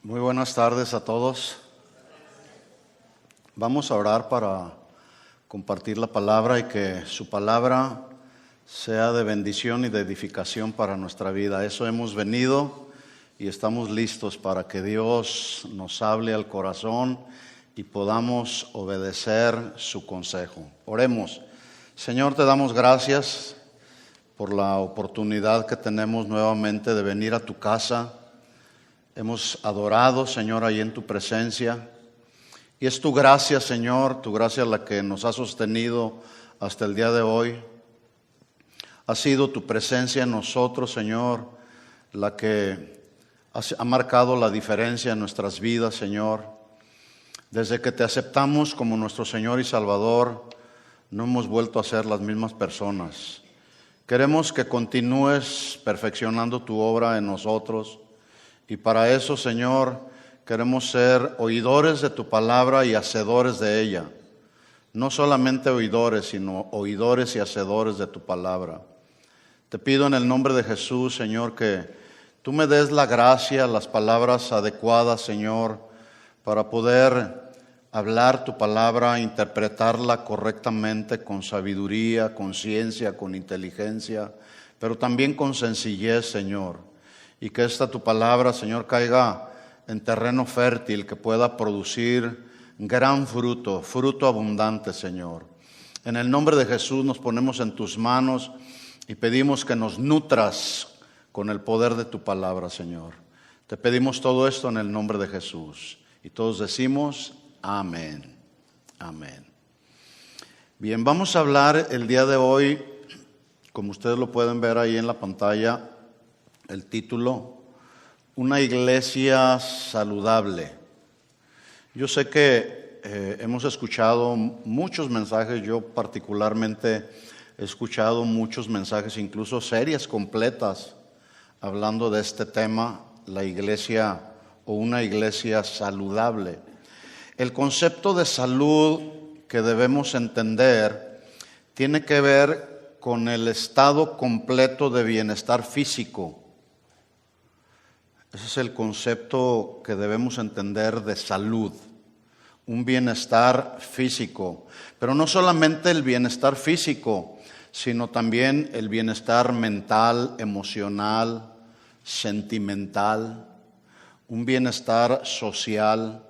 Muy buenas tardes a todos. Vamos a orar para compartir la palabra y que su palabra sea de bendición y de edificación para nuestra vida. Eso hemos venido y estamos listos para que Dios nos hable al corazón y podamos obedecer su consejo. Oremos. Señor, te damos gracias por la oportunidad que tenemos nuevamente de venir a tu casa. Hemos adorado, Señor, ahí en tu presencia. Y es tu gracia, Señor, tu gracia la que nos ha sostenido hasta el día de hoy. Ha sido tu presencia en nosotros, Señor, la que ha marcado la diferencia en nuestras vidas, Señor. Desde que te aceptamos como nuestro Señor y Salvador, no hemos vuelto a ser las mismas personas. Queremos que continúes perfeccionando tu obra en nosotros. Y para eso, Señor, queremos ser oidores de tu palabra y hacedores de ella. No solamente oidores, sino oidores y hacedores de tu palabra. Te pido en el nombre de Jesús, Señor, que tú me des la gracia, las palabras adecuadas, Señor, para poder hablar tu palabra, interpretarla correctamente con sabiduría, con ciencia, con inteligencia, pero también con sencillez, Señor. Y que esta tu palabra, Señor, caiga en terreno fértil, que pueda producir gran fruto, fruto abundante, Señor. En el nombre de Jesús nos ponemos en tus manos y pedimos que nos nutras con el poder de tu palabra, Señor. Te pedimos todo esto en el nombre de Jesús. Y todos decimos, amén. Amén. Bien, vamos a hablar el día de hoy, como ustedes lo pueden ver ahí en la pantalla, el título, una iglesia saludable. Yo sé que hemos escuchado muchos mensajes, yo particularmente he escuchado muchos mensajes, incluso series completas, hablando de este tema, la iglesia o una iglesia saludable. El concepto de salud que debemos entender tiene que ver con el estado completo de bienestar físico. Ese es el concepto que debemos entender de salud, un bienestar físico. Pero no solamente el bienestar físico, sino también el bienestar mental, emocional, sentimental, un bienestar social.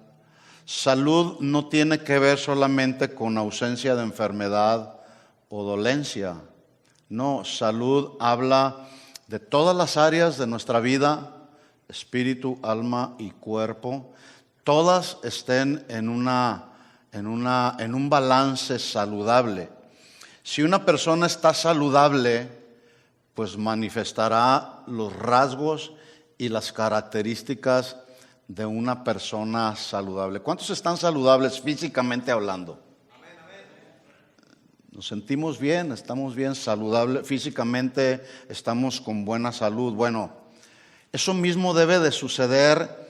Salud no tiene que ver solamente con ausencia de enfermedad o dolencia. No, salud habla de todas las áreas de nuestra vida, espíritu, alma y cuerpo, todas estén en un balance saludable. Si una persona está saludable, pues manifestará los rasgos y las características de una persona saludable. ¿Cuántos están saludables físicamente hablando? Nos sentimos bien, estamos bien saludables, físicamente estamos con buena salud. Bueno, eso mismo debe de suceder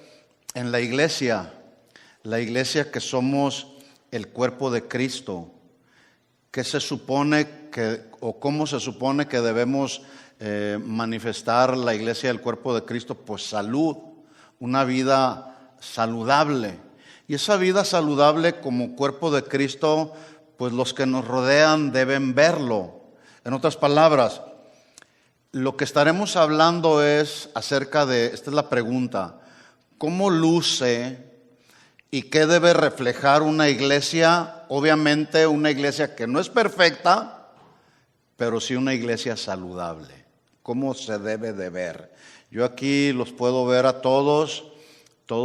en la iglesia que somos el cuerpo de Cristo. ¿Qué se supone que, o cómo se supone que debemos manifestar la iglesia del cuerpo de Cristo? Pues salud, una vida saludable. Y esa vida saludable como cuerpo de Cristo, pues los que nos rodean deben verlo. En otras palabras, lo que estaremos hablando es acerca de, esta es la pregunta, ¿cómo luce y qué debe reflejar una iglesia? Obviamente una iglesia que no es perfecta, pero sí una iglesia saludable. ¿Cómo se debe de ver? Yo aquí los puedo ver a todos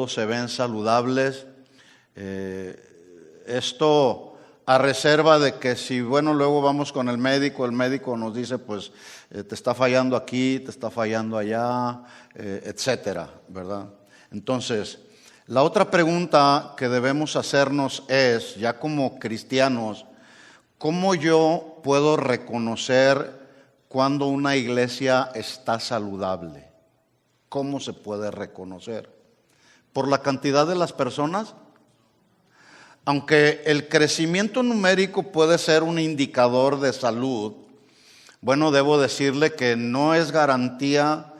se ven saludables. Esto a reserva de que si, luego vamos con el médico nos dice, pues, te está fallando aquí, te está fallando allá, etcétera, ¿verdad? Entonces, la otra pregunta que debemos hacernos es, ya como cristianos, ¿cómo yo puedo reconocer cuando una iglesia está saludable? ¿Cómo se puede reconocer? ¿Por la cantidad de las personas? Aunque el crecimiento numérico puede ser un indicador de salud, debo decirle que no es garantía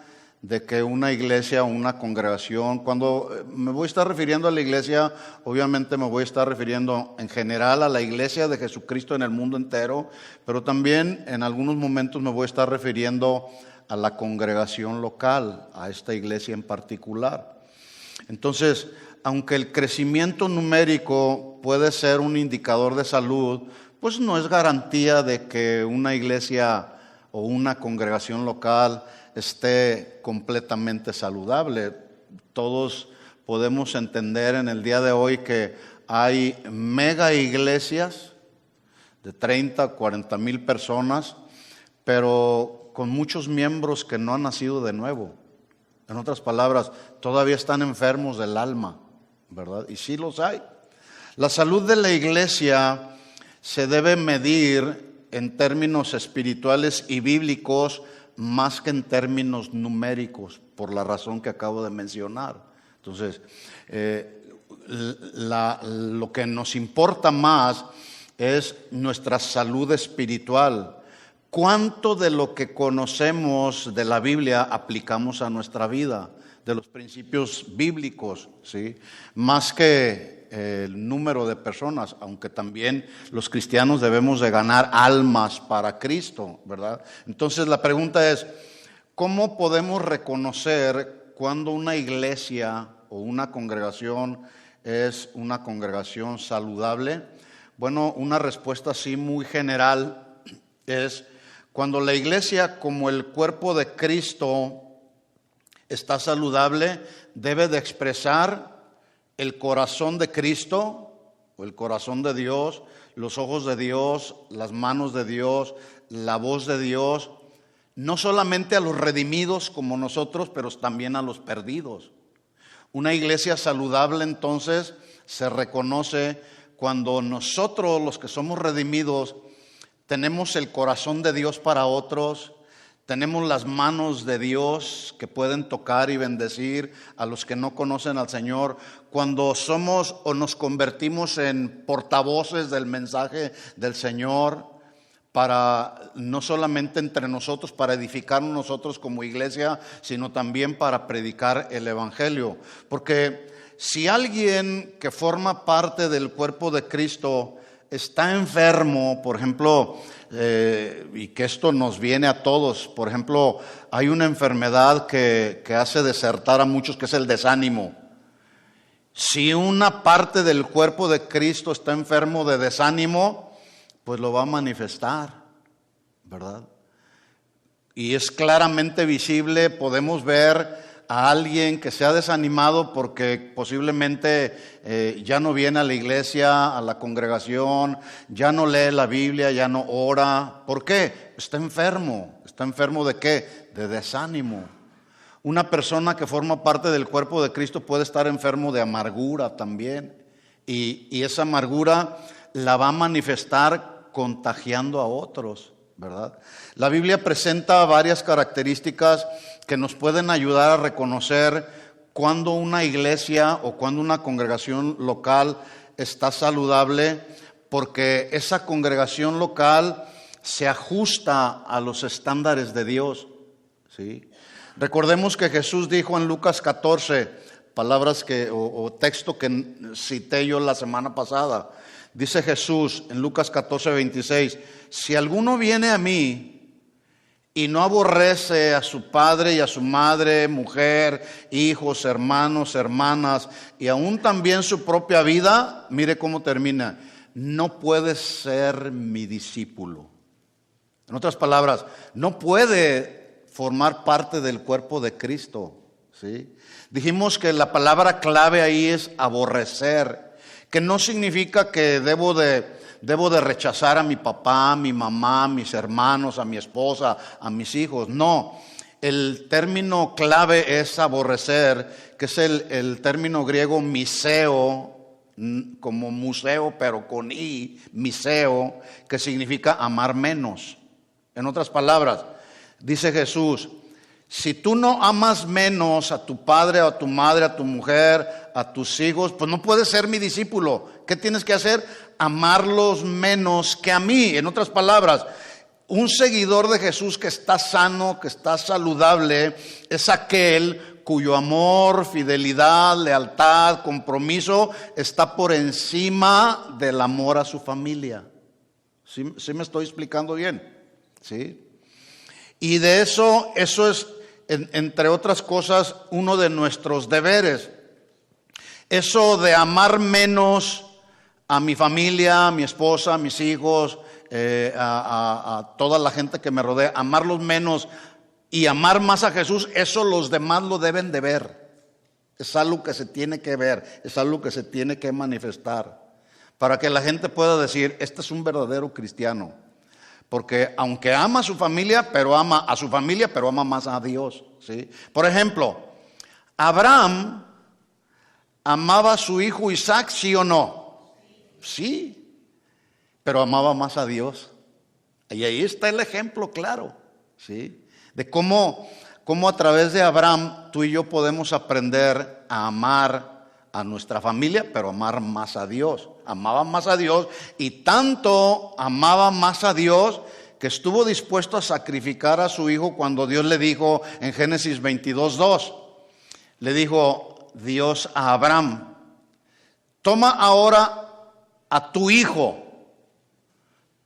de que una iglesia o una congregación, cuando me voy a estar refiriendo a la iglesia, obviamente me voy a estar refiriendo en general a la iglesia de Jesucristo en el mundo entero, pero también en algunos momentos me voy a estar refiriendo a la congregación local, a esta iglesia en particular. Entonces, aunque el crecimiento numérico puede ser un indicador de salud, pues no es garantía de que una iglesia o una congregación local esté completamente saludable. Todos podemos entender en el día de hoy que hay mega iglesias de 30, 40 mil personas, pero con muchos miembros que no han nacido de nuevo. En otras palabras, todavía están enfermos del alma, ¿verdad? Y sí los hay. La salud de la iglesia se debe medir en términos espirituales y bíblicos más que en términos numéricos, por la razón que acabo de mencionar. Entonces, lo que nos importa más es nuestra salud espiritual. ¿Cuánto de lo que conocemos de la Biblia aplicamos a nuestra vida? De los principios bíblicos, ¿sí? Más que el número de personas, aunque también los cristianos debemos de ganar almas para Cristo, ¿verdad? Entonces la pregunta es, ¿cómo podemos reconocer cuando una iglesia o una congregación es una congregación saludable? Bueno, una respuesta así muy general es cuando la iglesia como el cuerpo de Cristo está saludable, debe de expresar el corazón de Cristo, o el corazón de Dios, los ojos de Dios, las manos de Dios, la voz de Dios, no solamente a los redimidos como nosotros, pero también a los perdidos. Una iglesia saludable entonces se reconoce cuando nosotros, los que somos redimidos, tenemos el corazón de Dios para otros, tenemos las manos de Dios que pueden tocar y bendecir a los que no conocen al Señor. Cuando somos o nos convertimos en portavoces del mensaje del Señor, para no solamente entre nosotros, para edificarnos nosotros como iglesia, sino también para predicar el Evangelio. Porque si alguien que forma parte del cuerpo de Cristo está enfermo, por ejemplo, y que esto nos viene a todos, por ejemplo, hay una enfermedad que hace desertar a muchos, que es el desánimo. Si una parte del cuerpo de Cristo está enfermo de desánimo, pues lo va a manifestar, ¿verdad? Y es claramente visible, podemos ver a alguien que se ha desanimado porque posiblemente ya no viene a la iglesia, a la congregación, ya no lee la Biblia, ya no ora. ¿Por qué? Está enfermo. ¿Está enfermo de qué? De desánimo. Una persona que forma parte del cuerpo de Cristo puede estar enfermo de amargura también. Y esa amargura la va a manifestar contagiando a otros, ¿verdad? La Biblia presenta varias características que nos pueden ayudar a reconocer cuando una iglesia o cuando una congregación local está saludable, porque esa congregación local se ajusta a los estándares de Dios, ¿sí? Recordemos que Jesús dijo en Lucas 14, palabras o texto que cité yo la semana pasada. Dice Jesús en Lucas 14, 26, si alguno viene a mí y no aborrece a su padre y a su madre, mujer, hijos, hermanos, hermanas, y aún también su propia vida, mire cómo termina, no puede ser mi discípulo. En otras palabras, no puede formar parte del cuerpo de Cristo, ¿sí? Dijimos que la palabra clave ahí es aborrecer, que no significa que debo de rechazar a mi papá, a mi mamá, a mis hermanos, a mi esposa, a mis hijos. No, el término clave es aborrecer, que es el término griego miseo, como museo, pero con i, miseo, que significa amar menos. En otras palabras, dice Jesús, si tú no amas menos a tu padre, a tu madre, a tu mujer, a tus hijos, pues no puedes ser mi discípulo. ¿Qué tienes que hacer? Amarlos menos que a mí. En otras palabras, Un seguidor de Jesús que está sano, que está saludable, es aquel cuyo amor, fidelidad, lealtad, compromiso está por encima del amor a su familia. ¿Sí me estoy explicando bien? ¿Sí? Y de eso es, entre otras cosas, uno de nuestros deberes. Eso de amar menos a mi familia, a mi esposa, a mis hijos, a toda la gente que me rodea, amarlos menos y amar más a Jesús, eso los demás lo deben de ver. Es algo que se tiene que ver, es algo que se tiene que manifestar, para que la gente pueda decir, este es un verdadero cristiano. Porque aunque ama a su familia, pero ama más a Dios, ¿sí? Por ejemplo, Abraham amaba a su hijo Isaac, ¿sí o no? Sí. Pero amaba más a Dios. Y ahí está el ejemplo claro, ¿sí? De cómo a través de Abraham tú y yo podemos aprender a amar a nuestra familia, pero amar más a Dios. Amaba más a Dios y tanto amaba más a Dios que estuvo dispuesto a sacrificar a su hijo cuando Dios le dijo en Génesis 22:2. Le dijo Dios a Abraham, toma ahora a tu hijo,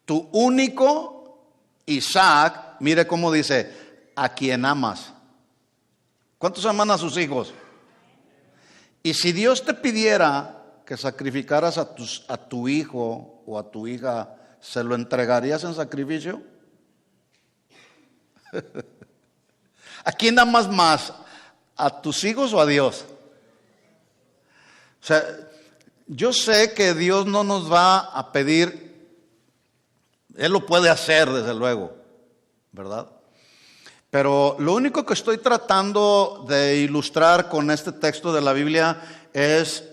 tu único Isaac, mire cómo dice, a quien amas. ¿Cuántos aman a sus hijos? Y si Dios te pidiera que sacrificaras a tu hijo o a tu hija, ¿se lo entregarías en sacrificio? ¿A quién amas más? ¿A tus hijos o a Dios? O sea, yo sé que Dios no nos va a pedir. Él lo puede hacer, desde luego, ¿verdad? Pero lo único que estoy tratando de ilustrar con este texto de la Biblia es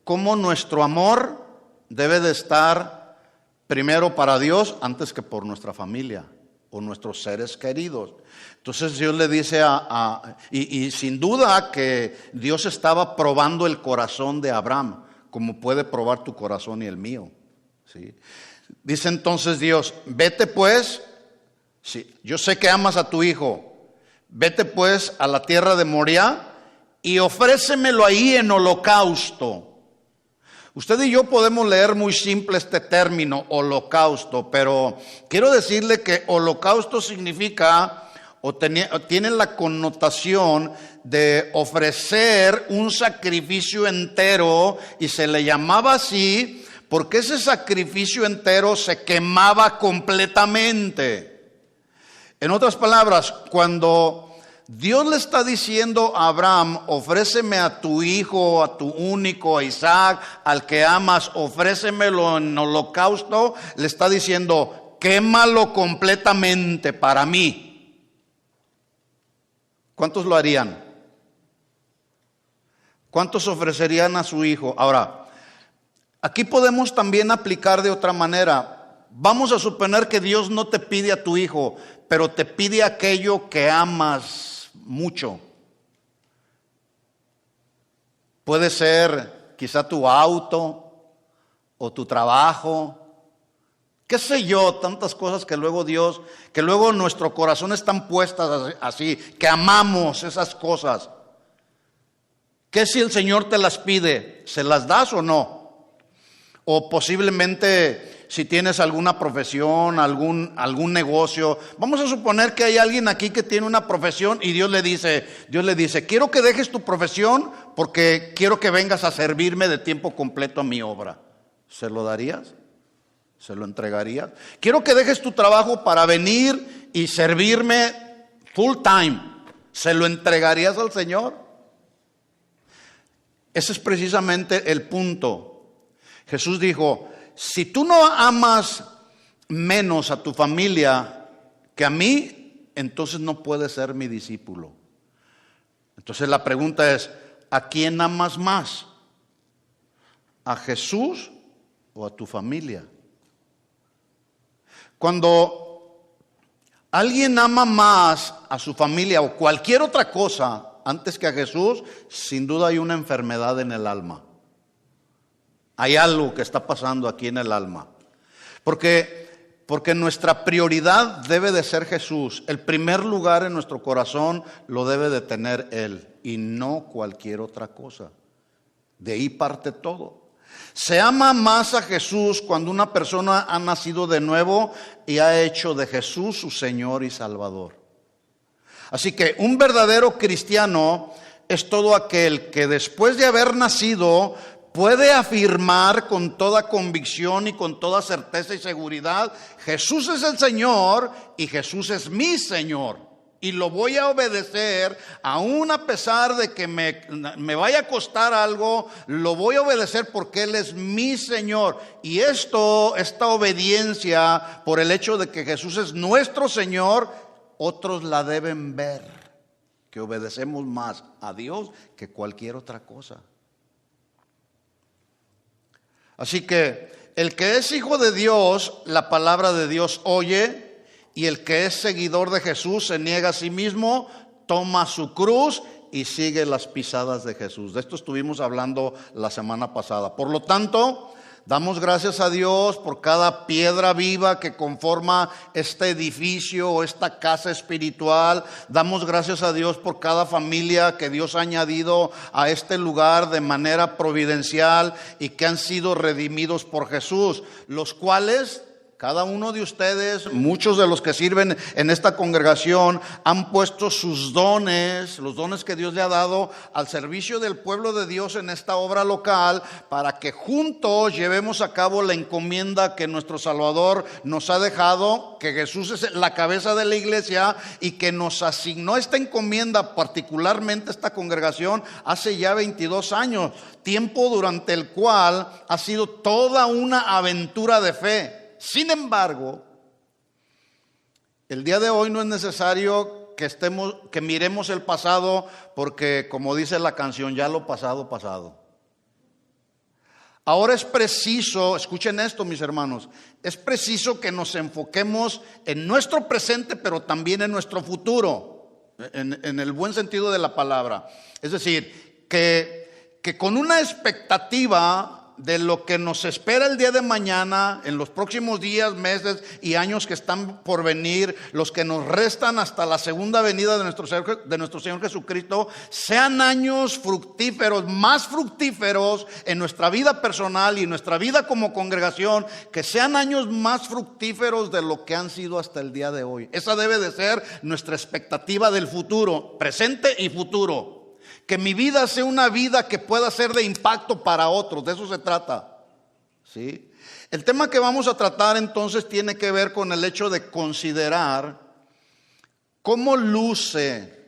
cómo nuestro amor debe de estar primero para Dios antes que por nuestra familia o nuestros seres queridos. Entonces Dios le dice y sin duda que Dios estaba probando el corazón de Abraham, como puede probar tu corazón y el mío, ¿sí? Dice entonces Dios, vete pues, sí, yo sé que amas a tu hijo, vete pues a la tierra de Moriah y ofrécemelo ahí en holocausto. Usted y yo podemos leer muy simple este término, holocausto, pero quiero decirle que holocausto significa o tiene la connotación de ofrecer un sacrificio entero, y se le llamaba así porque ese sacrificio entero se quemaba completamente. En otras palabras, cuando Dios le está diciendo a Abraham, ofréceme a tu hijo, a tu único, a Isaac, al que amas, ofrécemelo en holocausto, le está diciendo, quémalo completamente para mí. ¿Cuántos lo harían? ¿Cuántos ofrecerían a su hijo? Ahora, aquí podemos también aplicar de otra manera. Vamos a suponer que Dios no te pide a tu hijo, pero te pide aquello que amas mucho. Puede ser quizá tu auto o tu trabajo, qué sé yo, tantas cosas que luego nuestro corazón están puestas así, que amamos esas cosas. ¿Qué si el Señor te las pide? ¿Se las das o no? O posiblemente si tienes alguna profesión, algún negocio. Vamos a suponer que hay alguien aquí que tiene una profesión y Dios le dice, quiero que dejes tu profesión porque quiero que vengas a servirme de tiempo completo a mi obra. ¿Se lo darías? ¿Se lo entregarías? Quiero que dejes tu trabajo para venir y servirme full time. ¿Se lo entregarías al Señor? Ese es precisamente el punto. Jesús dijo, si tú no amas menos a tu familia que a mí, entonces no puedes ser mi discípulo. Entonces la pregunta es, ¿a quién amas más? ¿A Jesús o a tu familia? Cuando alguien ama más a su familia o cualquier otra cosa antes que a Jesús, sin duda hay una enfermedad en el alma. Hay algo que está pasando aquí en el alma. Porque Porque nuestra prioridad debe de ser Jesús. El primer lugar en nuestro corazón lo debe de tener Él y no cualquier otra cosa. De ahí parte todo. Se ama más a Jesús cuando una persona ha nacido de nuevo y ha hecho de Jesús su Señor y Salvador. Así que un verdadero cristiano es todo aquel que después de haber nacido puede afirmar con toda convicción y con toda certeza y seguridad: Jesús es el Señor y Jesús es mi Señor. Y lo voy a obedecer, aún a pesar de que me vaya a costar algo, lo voy a obedecer porque Él es mi Señor. Y esta obediencia, por el hecho de que Jesús es nuestro Señor, otros la deben ver, que obedecemos más a Dios que cualquier otra cosa. Así que el que es hijo de Dios, la palabra de Dios oye. Y el que es seguidor de Jesús se niega a sí mismo, toma su cruz y sigue las pisadas de Jesús. De esto estuvimos hablando la semana pasada. Por lo tanto, damos gracias a Dios por cada piedra viva que conforma este edificio o esta casa espiritual. Damos gracias a Dios por cada familia que Dios ha añadido a este lugar de manera providencial y que han sido redimidos por Jesús, los cuales... Cada uno de ustedes, muchos de los que sirven en esta congregación, han puesto sus dones, los dones que Dios le ha dado al servicio del pueblo de Dios en esta obra local, para que juntos llevemos a cabo la encomienda que nuestro Salvador nos ha dejado, que Jesús es la cabeza de la iglesia y que nos asignó esta encomienda, particularmente esta congregación, hace ya 22 años, tiempo durante el cual ha sido toda una aventura de fe. Sin embargo, el día de hoy no es necesario que miremos el pasado, porque como dice la canción, ya lo pasado, pasado. Ahora es preciso, escuchen esto mis hermanos, es preciso que nos enfoquemos en nuestro presente, pero también en nuestro futuro, en el buen sentido de la palabra. Es decir, que con una expectativa de lo que nos espera el día de mañana, en los próximos días, meses y años que están por venir, los que nos restan hasta la segunda venida de nuestro Señor Jesucristo, sean años fructíferos, más fructíferos en nuestra vida personal y en nuestra vida como congregación, que sean años más fructíferos de lo que han sido hasta el día de hoy. Esa debe de ser nuestra expectativa del futuro, presente y futuro. Que mi vida sea una vida que pueda ser de impacto para otros, de eso se trata. ¿Sí? El tema que vamos a tratar entonces tiene que ver con el hecho de considerar cómo luce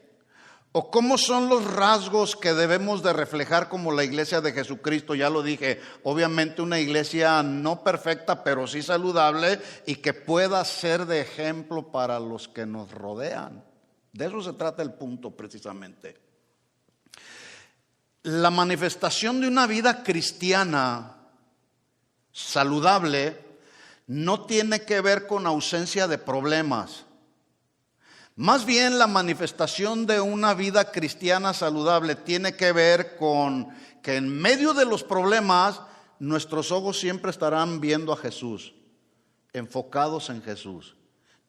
o cómo son los rasgos que debemos de reflejar como la iglesia de Jesucristo. Ya lo dije, obviamente una iglesia no perfecta, pero sí saludable y que pueda ser de ejemplo para los que nos rodean. De eso se trata el punto precisamente. La manifestación de una vida cristiana saludable no tiene que ver con ausencia de problemas. Más bien la manifestación de una vida cristiana saludable tiene que ver con que en medio de los problemas nuestros ojos siempre estarán viendo a Jesús, enfocados en Jesús.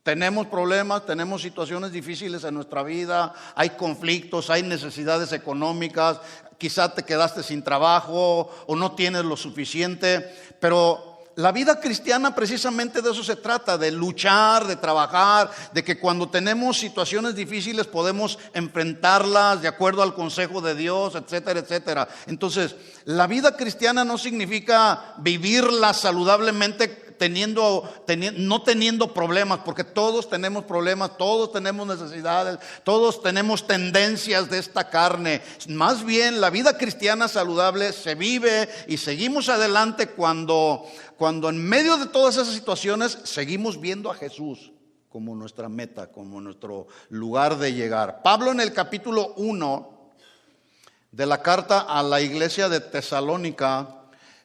Tenemos problemas, tenemos situaciones difíciles en nuestra vida, hay conflictos, hay necesidades económicas, quizá te quedaste sin trabajo o no tienes lo suficiente, pero la vida cristiana precisamente de eso se trata, de luchar, de trabajar, de que cuando tenemos situaciones difíciles podemos enfrentarlas de acuerdo al consejo de Dios, etcétera, etcétera. Entonces, la vida cristiana no significa vivirla saludablemente no teniendo problemas, porque todos tenemos problemas, todos tenemos necesidades, todos tenemos tendencias de esta carne. Más bien la vida cristiana saludable se vive y seguimos adelante cuando en medio de todas esas situaciones seguimos viendo a Jesús como nuestra meta, como nuestro lugar de llegar. Pablo en el capítulo 1 de la carta a la iglesia de Tesalónica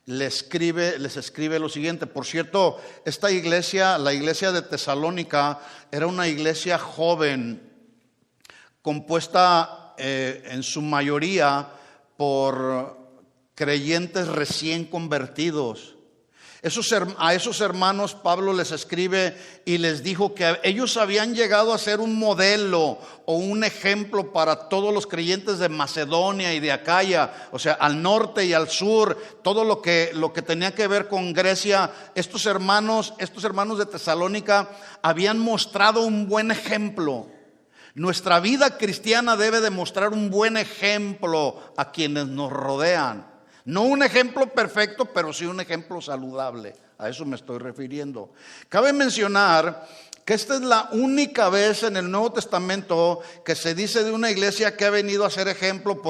les escribe lo siguiente. Por cierto, esta iglesia, la iglesia de Tesalónica, era una iglesia joven, compuesta en su mayoría por creyentes recién convertidos. A esos hermanos Pablo les escribe y les dijo que ellos habían llegado a ser un modelo o un ejemplo para todos los creyentes de Macedonia y de Acaya, o sea, al norte y al sur, todo lo que tenía que ver con Grecia. Estos hermanos de Tesalónica habían mostrado un buen ejemplo. Nuestra vida cristiana debe de mostrar un buen ejemplo a quienes nos rodean. No un ejemplo perfecto, pero sí un ejemplo saludable. A eso me estoy refiriendo. Cabe mencionar que esta es la única vez en el Nuevo Testamento que se dice de una iglesia que ha venido a ser ejemplo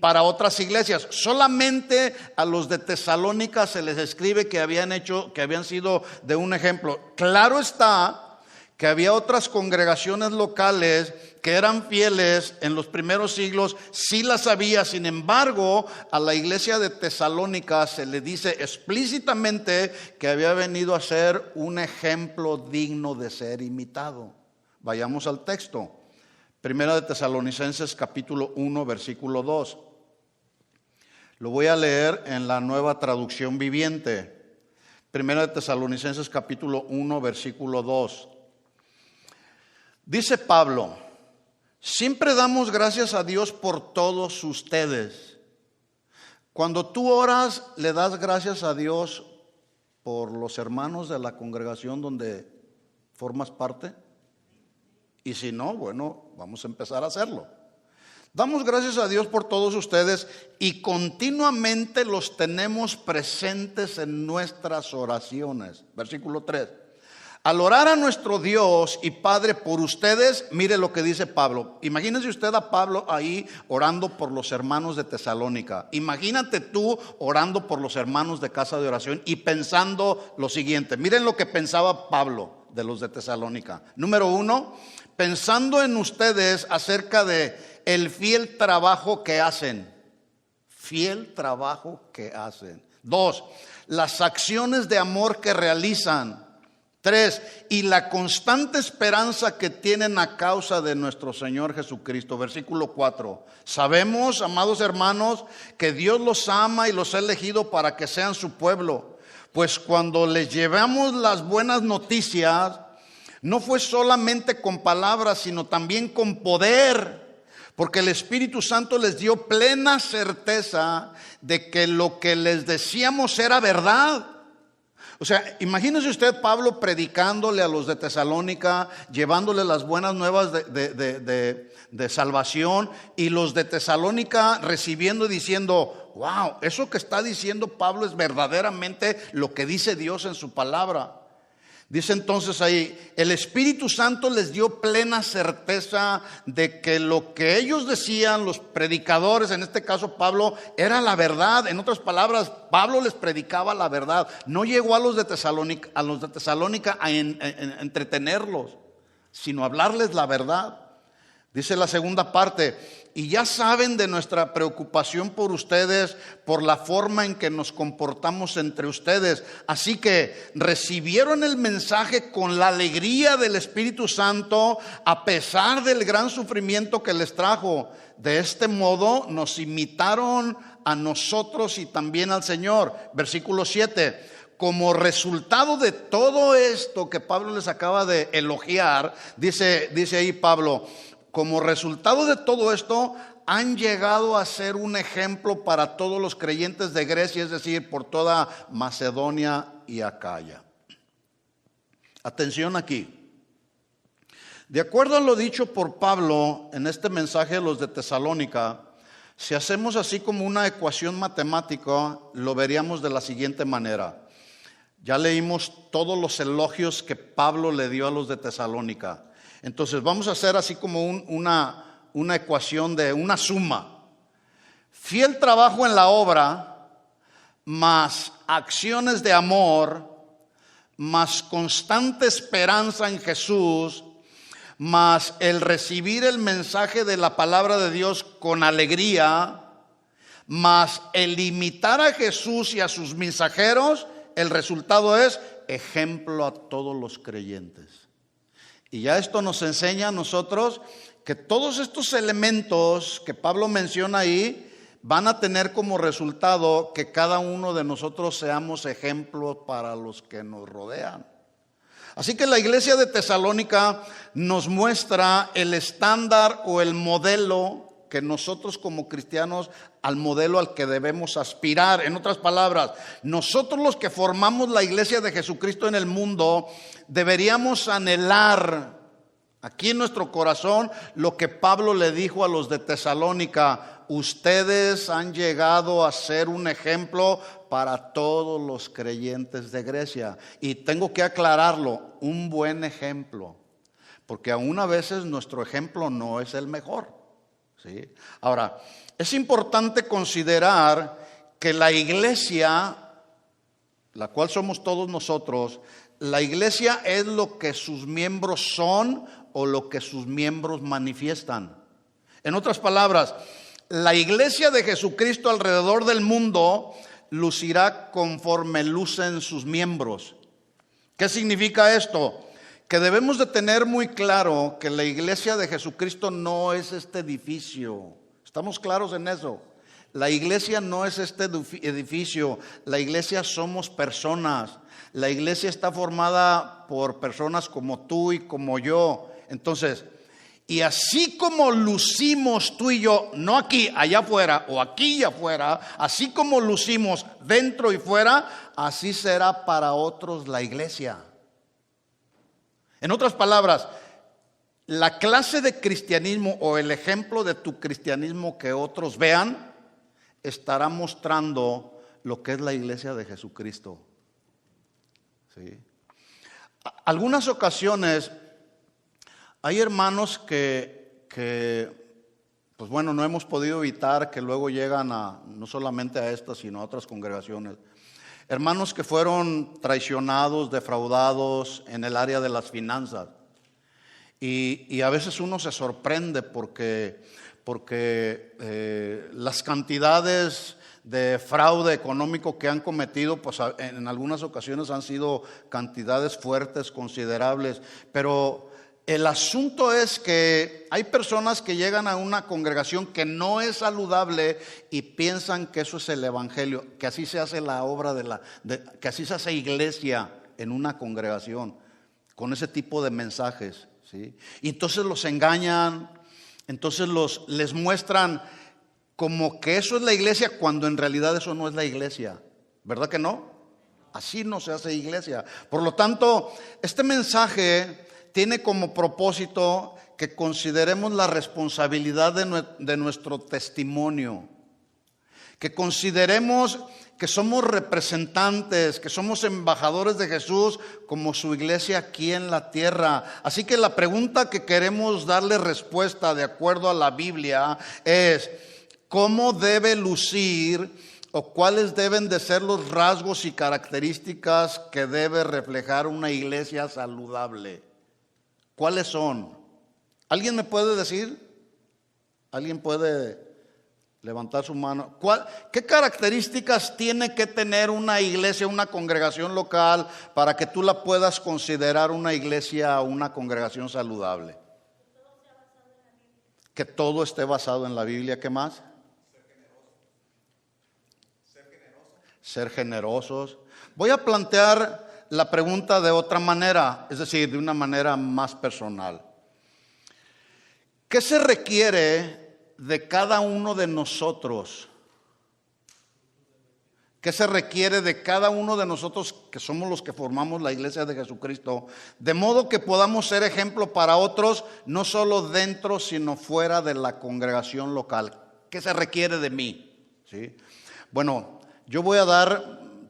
para otras iglesias. Solamente a los de Tesalónica se les escribe que habían sido de un ejemplo. Claro está que había otras congregaciones locales que eran fieles en los primeros siglos, sí las había. Sin embargo, a la iglesia de Tesalónica se le dice explícitamente que había venido a ser un ejemplo digno de ser imitado. Vayamos al texto. Primera de Tesalonicenses capítulo 1, versículo 2. Lo voy a leer en la Nueva Traducción Viviente. Primera de Tesalonicenses capítulo 1, versículo 2. Dice Pablo: siempre damos gracias a Dios por todos ustedes. Cuando tú oras, ¿le das gracias a Dios por los hermanos de la congregación donde formas parte? Y si no, bueno, vamos a empezar a hacerlo. Damos gracias a Dios por todos ustedes y continuamente los tenemos presentes en nuestras oraciones. Versículo 3. Al orar a nuestro Dios y Padre por ustedes, mire lo que dice Pablo. Imagínese usted a Pablo ahí orando por los hermanos de Tesalónica. Imagínate tú orando por los hermanos de casa de oración y pensando lo siguiente. Miren lo que pensaba Pablo de los de Tesalónica. Número 1, pensando en ustedes acerca de el fiel trabajo que hacen. Fiel trabajo que hacen. 2, las acciones de amor que realizan. 3, y la constante esperanza que tienen a causa de nuestro Señor Jesucristo. Versículo 4. Sabemos, amados hermanos, que Dios los ama y los ha elegido para que sean su pueblo. Pues cuando les llevamos las buenas noticias, no fue solamente con palabras, sino también con poder. Porque el Espíritu Santo les dio plena certeza de que lo que les decíamos era verdad. O sea, imagínese usted Pablo predicándole a los de Tesalónica, llevándole las buenas nuevas de salvación, y los de Tesalónica recibiendo y diciendo: wow, eso que está diciendo Pablo es verdaderamente lo que dice Dios en su palabra. Dice entonces ahí, el Espíritu Santo les dio plena certeza de que lo que ellos decían, los predicadores, en este caso Pablo, era la verdad. En otras palabras, Pablo les predicaba la verdad. No llegó a los de Tesalónica a entretenerlos, sino a hablarles la verdad. Dice la segunda parte: y ya saben de nuestra preocupación por ustedes, por la forma en que nos comportamos entre ustedes. Así que recibieron el mensaje con la alegría del Espíritu Santo, a pesar del gran sufrimiento que les trajo. De este modo nos imitaron a nosotros y también al Señor. Versículo 7. Como resultado de todo esto que Pablo les acaba de elogiar, dice ahí Pablo: como resultado de todo esto, han llegado a ser un ejemplo para todos los creyentes de Grecia, es decir, por toda Macedonia y Acaya. Atención aquí. De acuerdo a lo dicho por Pablo en este mensaje a los de Tesalónica, si hacemos así como una ecuación matemática, lo veríamos de la siguiente manera. Ya leímos todos los elogios que Pablo le dio a los de Tesalónica. Entonces vamos a hacer así como una ecuación de una suma. Fiel trabajo en la obra, más acciones de amor, más constante esperanza en Jesús, más el recibir el mensaje de la palabra de Dios con alegría, más el imitar a Jesús y a sus mensajeros. El resultado es ejemplo a todos los creyentes. Y ya esto nos enseña a nosotros que todos estos elementos que Pablo menciona ahí van a tener como resultado que cada uno de nosotros seamos ejemplos para los que nos rodean. Así que la iglesia de Tesalónica nos muestra el estándar o el modelo que nosotros como cristianos, al modelo al que debemos aspirar. En otras palabras, nosotros los que formamos la iglesia de Jesucristo en el mundo, deberíamos anhelar aquí en nuestro corazón lo que Pablo le dijo a los de Tesalónica: ustedes han llegado a ser un ejemplo para todos los creyentes de Grecia. Y tengo que aclararlo, un buen ejemplo, porque aún a veces nuestro ejemplo no es el mejor, ¿sí? Ahora, es importante considerar que la iglesia, la cual somos todos nosotros, la iglesia es lo que sus miembros son o lo que sus miembros manifiestan. En otras palabras, la iglesia de Jesucristo alrededor del mundo lucirá conforme lucen sus miembros. ¿Qué significa esto? Que debemos de tener muy claro que la iglesia de Jesucristo no es este edificio. ¿Estamos claros en eso? La iglesia no es este edificio. La iglesia somos personas. La iglesia está formada por personas como tú y como yo. Entonces, y así como lucimos tú y yo, no aquí, allá afuera o aquí y afuera, así como lucimos dentro y fuera, así será para otros la iglesia. En otras palabras, la clase de cristianismo o el ejemplo de tu cristianismo que otros vean estará mostrando lo que es la iglesia de Jesucristo. ¿Sí? Algunas ocasiones hay hermanos que pues bueno, no hemos podido evitar que luego llegan a, no solamente a estas, sino a otras congregaciones. Hermanos que fueron traicionados, defraudados en el área de las finanzas. Y a veces uno se sorprende porque las cantidades de fraude económico que han cometido, pues en algunas ocasiones han sido cantidades fuertes, considerables. Pero el asunto es que hay personas que llegan a una congregación que no es saludable y piensan que eso es el evangelio, que así se hace la obra que así se hace iglesia en una congregación, con ese tipo de mensajes, ¿sí? Y entonces los engañan, entonces les muestran como que eso es la iglesia, cuando en realidad eso no es la iglesia. ¿Verdad que no? Así no se hace iglesia. Por lo tanto, este mensaje tiene como propósito que consideremos la responsabilidad de nuestro testimonio, que consideremos que somos representantes, que somos embajadores de Jesús como su iglesia aquí en la tierra. Así que la pregunta que queremos darle respuesta de acuerdo a la Biblia es: ¿cómo debe lucir o cuáles deben de ser los rasgos y características que debe reflejar una iglesia saludable? ¿Cuáles son? ¿Alguien me puede decir? ¿Alguien puede levantar su mano? ¿Qué características tiene que tener una iglesia, una congregación local para que tú la puedas considerar una iglesia o una congregación saludable? Que todo esté basado en la Biblia. ¿Qué más? Ser generosos. Voy a plantear la pregunta de otra manera, es decir, de una manera más personal. ¿Qué se requiere de cada uno de nosotros? ¿Qué se requiere de cada uno de nosotros que somos los que formamos la iglesia de Jesucristo? De modo que podamos ser ejemplo para otros, no solo dentro, sino fuera de la congregación local. ¿Qué se requiere de mí? ¿Sí? Bueno, yo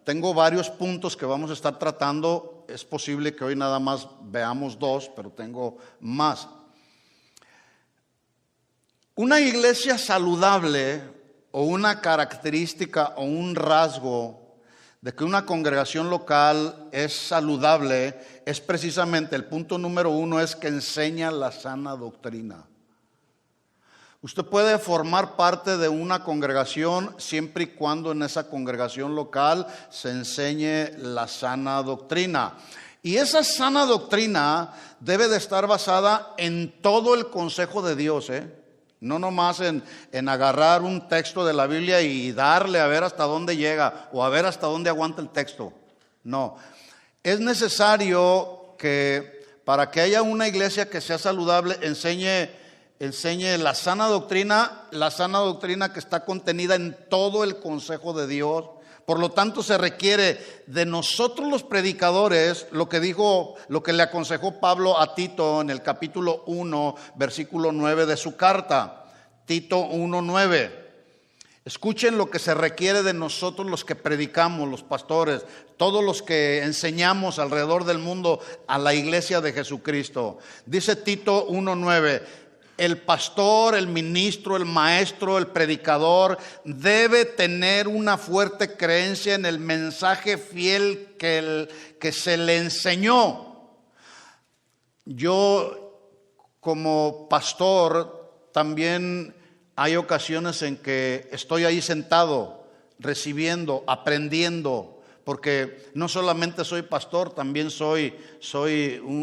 tengo varios puntos que vamos a estar tratando. Es posible que hoy nada más veamos 2, pero tengo más. Una iglesia saludable, o una característica o un rasgo de que una congregación local es saludable, es precisamente el punto número 1, es que enseña la sana doctrina. Usted puede formar parte de una congregación siempre y cuando en esa congregación local se enseñe la sana doctrina. Y esa sana doctrina debe de estar basada en todo el consejo de Dios, No nomás en agarrar un texto de la Biblia y darle a ver hasta dónde llega o a ver hasta dónde aguanta el texto. No, es necesario que para que haya una iglesia que sea saludable enseñe la sana doctrina que está contenida en todo el consejo de Dios. Por lo tanto, se requiere de nosotros los predicadores lo que le aconsejó Pablo a Tito en el capítulo 1, versículo 9 de su carta. Tito 1:9. Escuchen lo que se requiere de nosotros los que predicamos, los pastores, todos los que enseñamos alrededor del mundo a la iglesia de Jesucristo. Dice Tito 1:9. El pastor, el ministro, el maestro, el predicador debe tener una fuerte creencia en el mensaje fiel que se le enseñó. Yo, como pastor, también hay ocasiones en que estoy ahí sentado, recibiendo, aprendiendo. Porque no solamente soy pastor, también soy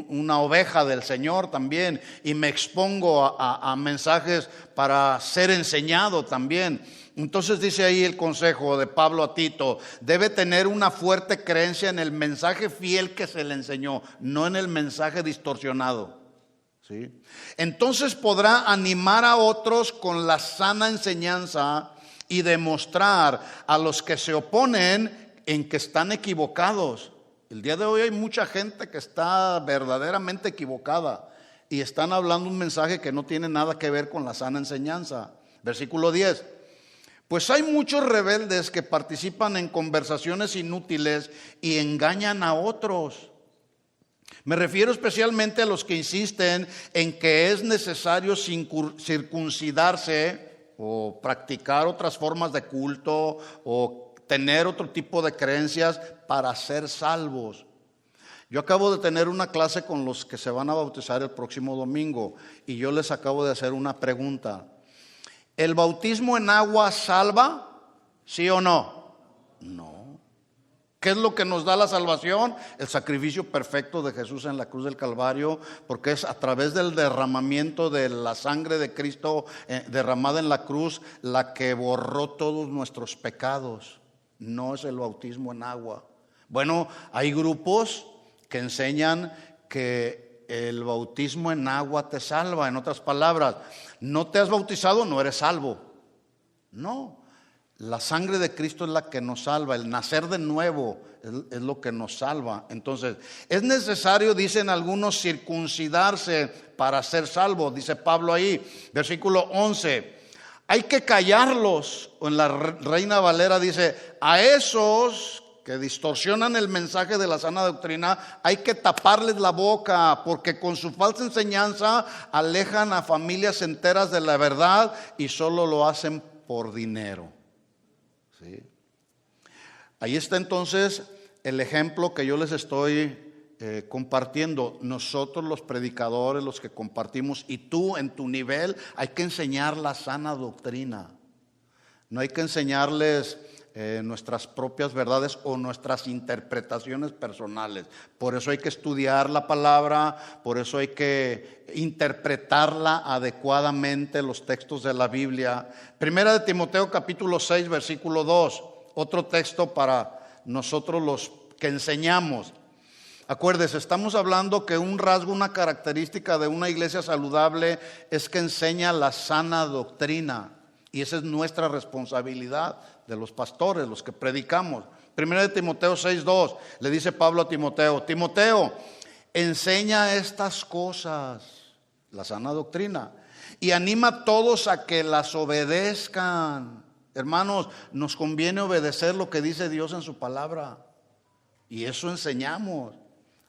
una oveja del Señor también. Y me expongo a mensajes para ser enseñado también. Entonces dice ahí el consejo de Pablo a Tito: debe tener una fuerte creencia en el mensaje fiel que se le enseñó, no en el mensaje distorsionado. ¿Sí? Entonces podrá animar a otros con la sana enseñanza y demostrar a los que se oponen en que están equivocados. El día de hoy hay mucha gente que está verdaderamente equivocada y están hablando un mensaje que no tiene nada que ver con la sana enseñanza. Versículo 10. Pues hay muchos rebeldes que participan en conversaciones inútiles y engañan a otros. Me refiero especialmente a los que insisten en que es necesario circuncidarse o practicar otras formas de culto o tener otro tipo de creencias para ser salvos. Yo acabo de tener una clase con los que se van a bautizar el próximo domingo y yo les acabo de hacer una pregunta. ¿El bautismo en agua salva? ¿Sí o no? No. ¿Qué es lo que nos da la salvación? El sacrificio perfecto de Jesús en la cruz del Calvario, porque es a través del derramamiento de la sangre de Cristo derramada en la cruz la que borró todos nuestros pecados. No es el bautismo en agua. Bueno, hay grupos que enseñan que el bautismo en agua te salva. En otras palabras, no te has bautizado, no eres salvo. No, la sangre de Cristo es la que nos salva. El nacer de nuevo es lo que nos salva. Entonces, es necesario, dicen algunos, circuncidarse para ser salvo. Dice Pablo ahí, versículo 11. Hay que callarlos. En la Reina Valera dice: a esos que distorsionan el mensaje de la sana doctrina hay que taparles la boca, porque con su falsa enseñanza alejan a familias enteras de la verdad y solo lo hacen por dinero. ¿Sí? Ahí está entonces el ejemplo que yo les estoy compartiendo. Nosotros los predicadores, los que compartimos, y tú en tu nivel, hay que enseñar la sana doctrina. No hay que enseñarles nuestras propias verdades o nuestras interpretaciones personales. Por eso hay que estudiar la palabra, por eso hay que interpretarla adecuadamente, los textos de la Biblia. Primera de Timoteo capítulo 6 versículo 2, otro texto para nosotros los que enseñamos. Acuérdese, estamos hablando que un rasgo, una característica de una iglesia saludable es que enseña la sana doctrina. Y esa es nuestra responsabilidad de los pastores, los que predicamos. Primera de Timoteo 6:2, le dice Pablo a Timoteo: Timoteo, enseña estas cosas, la sana doctrina, y anima a todos a que las obedezcan. Hermanos, nos conviene obedecer lo que dice Dios en su palabra. Y eso enseñamos,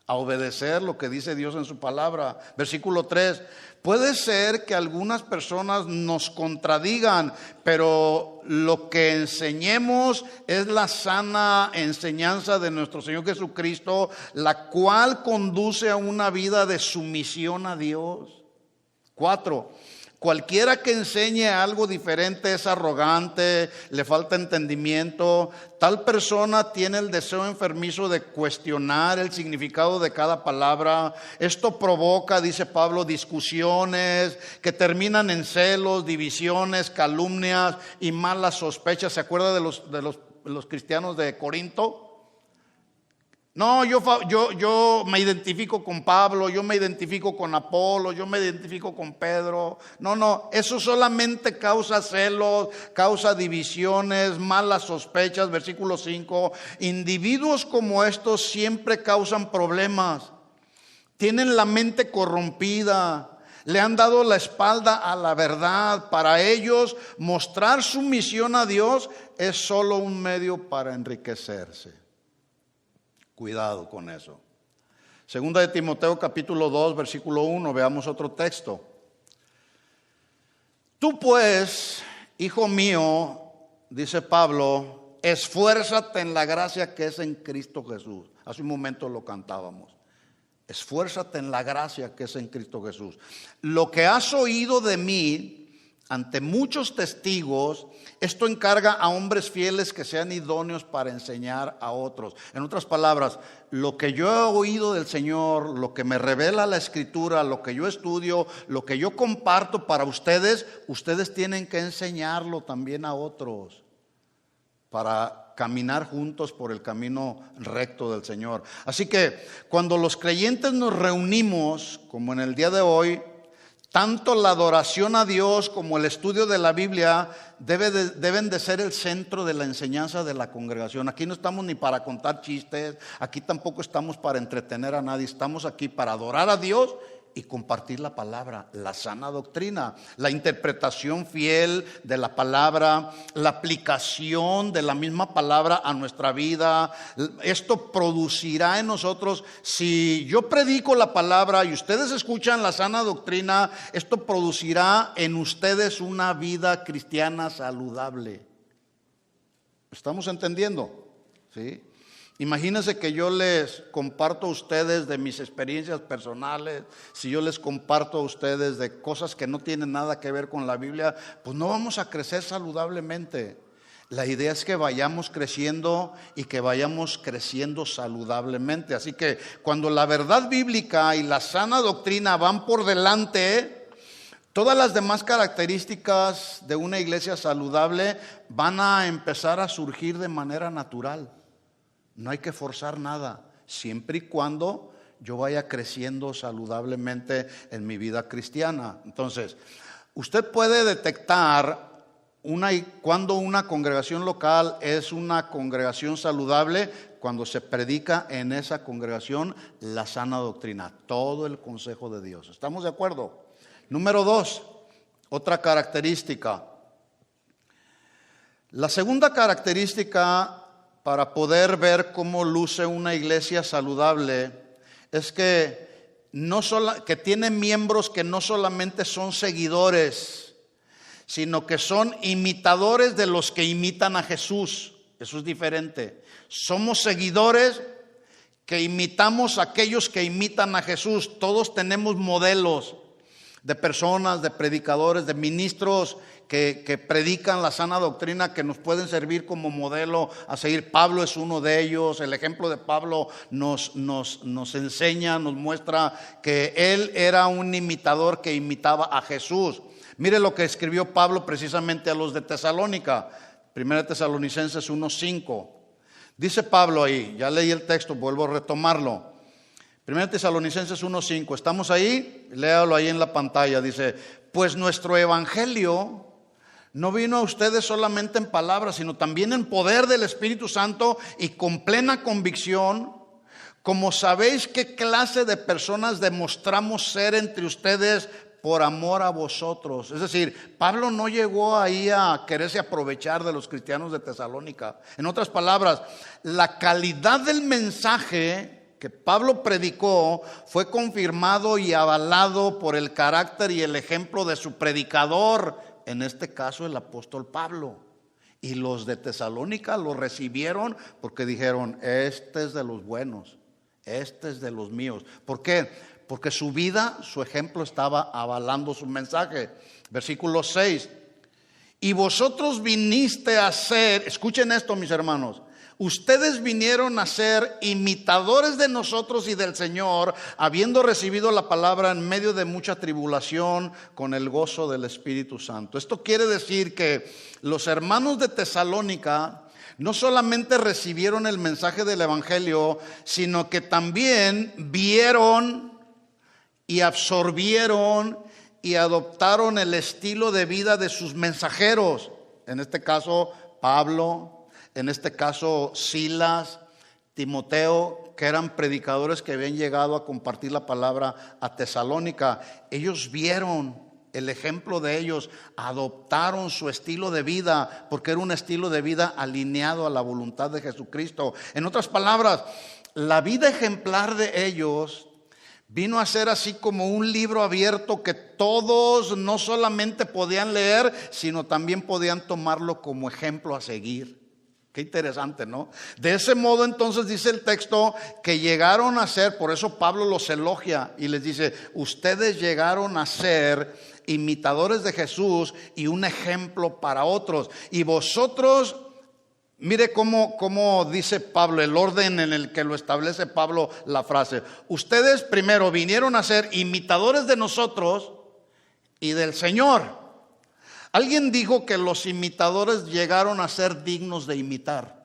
a obedecer lo que dice Dios en su palabra. Versículo 3. Puede ser que algunas personas nos contradigan, pero lo que enseñemos es la sana enseñanza de nuestro Señor Jesucristo, la cual conduce a una vida de sumisión a Dios. 4. Cualquiera que enseñe algo diferente es arrogante, le falta entendimiento. Tal persona tiene el deseo enfermizo de cuestionar el significado de cada palabra. Esto provoca, dice Pablo, discusiones que terminan en celos, divisiones, calumnias y malas sospechas. ¿Se acuerda de los cristianos de Corinto? No, yo me identifico con Pablo, yo me identifico con Apolo, yo me identifico con Pedro. No, eso solamente causa celos, causa divisiones, malas sospechas. Versículo 5, individuos como estos siempre causan problemas, tienen la mente corrompida, le han dado la espalda a la verdad. Para ellos, mostrar sumisión a Dios es solo un medio para enriquecerse. Cuidado con eso. Segunda de Timoteo capítulo 2 versículo 1, veamos otro texto. Tú pues, hijo mío, dice Pablo, esfuérzate en la gracia que es en Cristo Jesús. Hace un momento lo cantábamos. Esfuérzate en la gracia que es en Cristo Jesús. Lo que has oído de mí ante muchos testigos, esto encarga a hombres fieles que sean idóneos para enseñar a otros. En otras palabras, lo que yo he oído del Señor, lo que me revela la Escritura, lo que yo estudio, lo que yo comparto para ustedes, ustedes tienen que enseñarlo también a otros para caminar juntos por el camino recto del Señor. Así que cuando los creyentes nos reunimos, como en el día de hoy, tanto la adoración a Dios como el estudio de la Biblia deben de ser el centro de la enseñanza de la congregación. Aquí no estamos ni para contar chistes, aquí tampoco estamos para entretener a nadie, estamos aquí para adorar a Dios y compartir la palabra, la sana doctrina, la interpretación fiel de la palabra, la aplicación de la misma palabra a nuestra vida. Esto producirá en nosotros, si yo predico la palabra y ustedes escuchan la sana doctrina, esto producirá en ustedes una vida cristiana saludable. ¿Estamos entendiendo? ¿Sí? Imagínense que yo les comparto a ustedes de mis experiencias personales, si yo les comparto a ustedes de cosas que no tienen nada que ver con la Biblia, pues no vamos a crecer saludablemente. La idea es que vayamos creciendo y que vayamos creciendo saludablemente. Así que cuando la verdad bíblica y la sana doctrina van por delante, todas las demás características de una iglesia saludable van a empezar a surgir de manera natural. No hay que forzar nada, siempre y cuando yo vaya creciendo saludablemente en mi vida cristiana. Entonces, usted puede detectar cuando una congregación local es una congregación saludable, cuando se predica en esa congregación la sana doctrina, todo el consejo de Dios. ¿Estamos de acuerdo? Número 2, otra característica. La segunda característica para poder ver cómo luce una iglesia saludable es que tiene miembros que no solamente son seguidores, sino que son imitadores de los que imitan a Jesús. Eso es diferente. Somos seguidores que imitamos a aquellos que imitan a Jesús. Todos tenemos modelos de personas, de predicadores, de ministros que predican la sana doctrina, que nos pueden servir como modelo a seguir. Pablo es uno de ellos. El ejemplo de Pablo nos enseña, nos muestra que él era un imitador que imitaba a Jesús. Mire lo que escribió Pablo precisamente a los de Tesalónica, 1 Tesalonicenses 1:5. Dice Pablo ahí, ya leí el texto, vuelvo a retomarlo. 1 Tesalonicenses 1:5, ¿estamos ahí? Léalo ahí en la pantalla. Dice, pues nuestro evangelio no vino a ustedes solamente en palabras, sino también en poder del Espíritu Santo y con plena convicción, como sabéis qué clase de personas demostramos ser entre ustedes por amor a vosotros. Es decir, Pablo no llegó ahí a quererse aprovechar de los cristianos de Tesalónica. En otras palabras, la calidad del mensaje que Pablo predicó fue confirmado y avalado por el carácter y el ejemplo de su predicador, en este caso el apóstol Pablo. Y los de Tesalónica lo recibieron porque dijeron, este es de los buenos, este es de los míos. ¿Por qué? Porque su vida, su ejemplo estaba avalando su mensaje. Versículo 6. Y vosotros viniste a ser, escuchen esto mis hermanos, ustedes vinieron a ser imitadores de nosotros y del Señor, habiendo recibido la palabra en medio de mucha tribulación con el gozo del Espíritu Santo. Esto quiere decir que los hermanos de Tesalónica no solamente recibieron el mensaje del Evangelio, sino que también vieron y absorbieron y adoptaron el estilo de vida de sus mensajeros. En este caso, Pablo, en este caso, Silas, Timoteo, que eran predicadores que habían llegado a compartir la palabra a Tesalónica. Ellos vieron el ejemplo de ellos, adoptaron su estilo de vida, porque era un estilo de vida alineado a la voluntad de Jesucristo. En otras palabras, la vida ejemplar de ellos vino a ser así como un libro abierto que todos no solamente podían leer, sino también podían tomarlo como ejemplo a seguir. Qué interesante, ¿no? De ese modo entonces dice el texto que llegaron a ser, por eso Pablo los elogia y les dice, ustedes llegaron a ser imitadores de Jesús y un ejemplo para otros. Y vosotros, mire cómo dice Pablo, el orden en el que lo establece Pablo la frase. Ustedes primero vinieron a ser imitadores de nosotros y del Señor. Alguien dijo que los imitadores llegaron a ser dignos de imitar.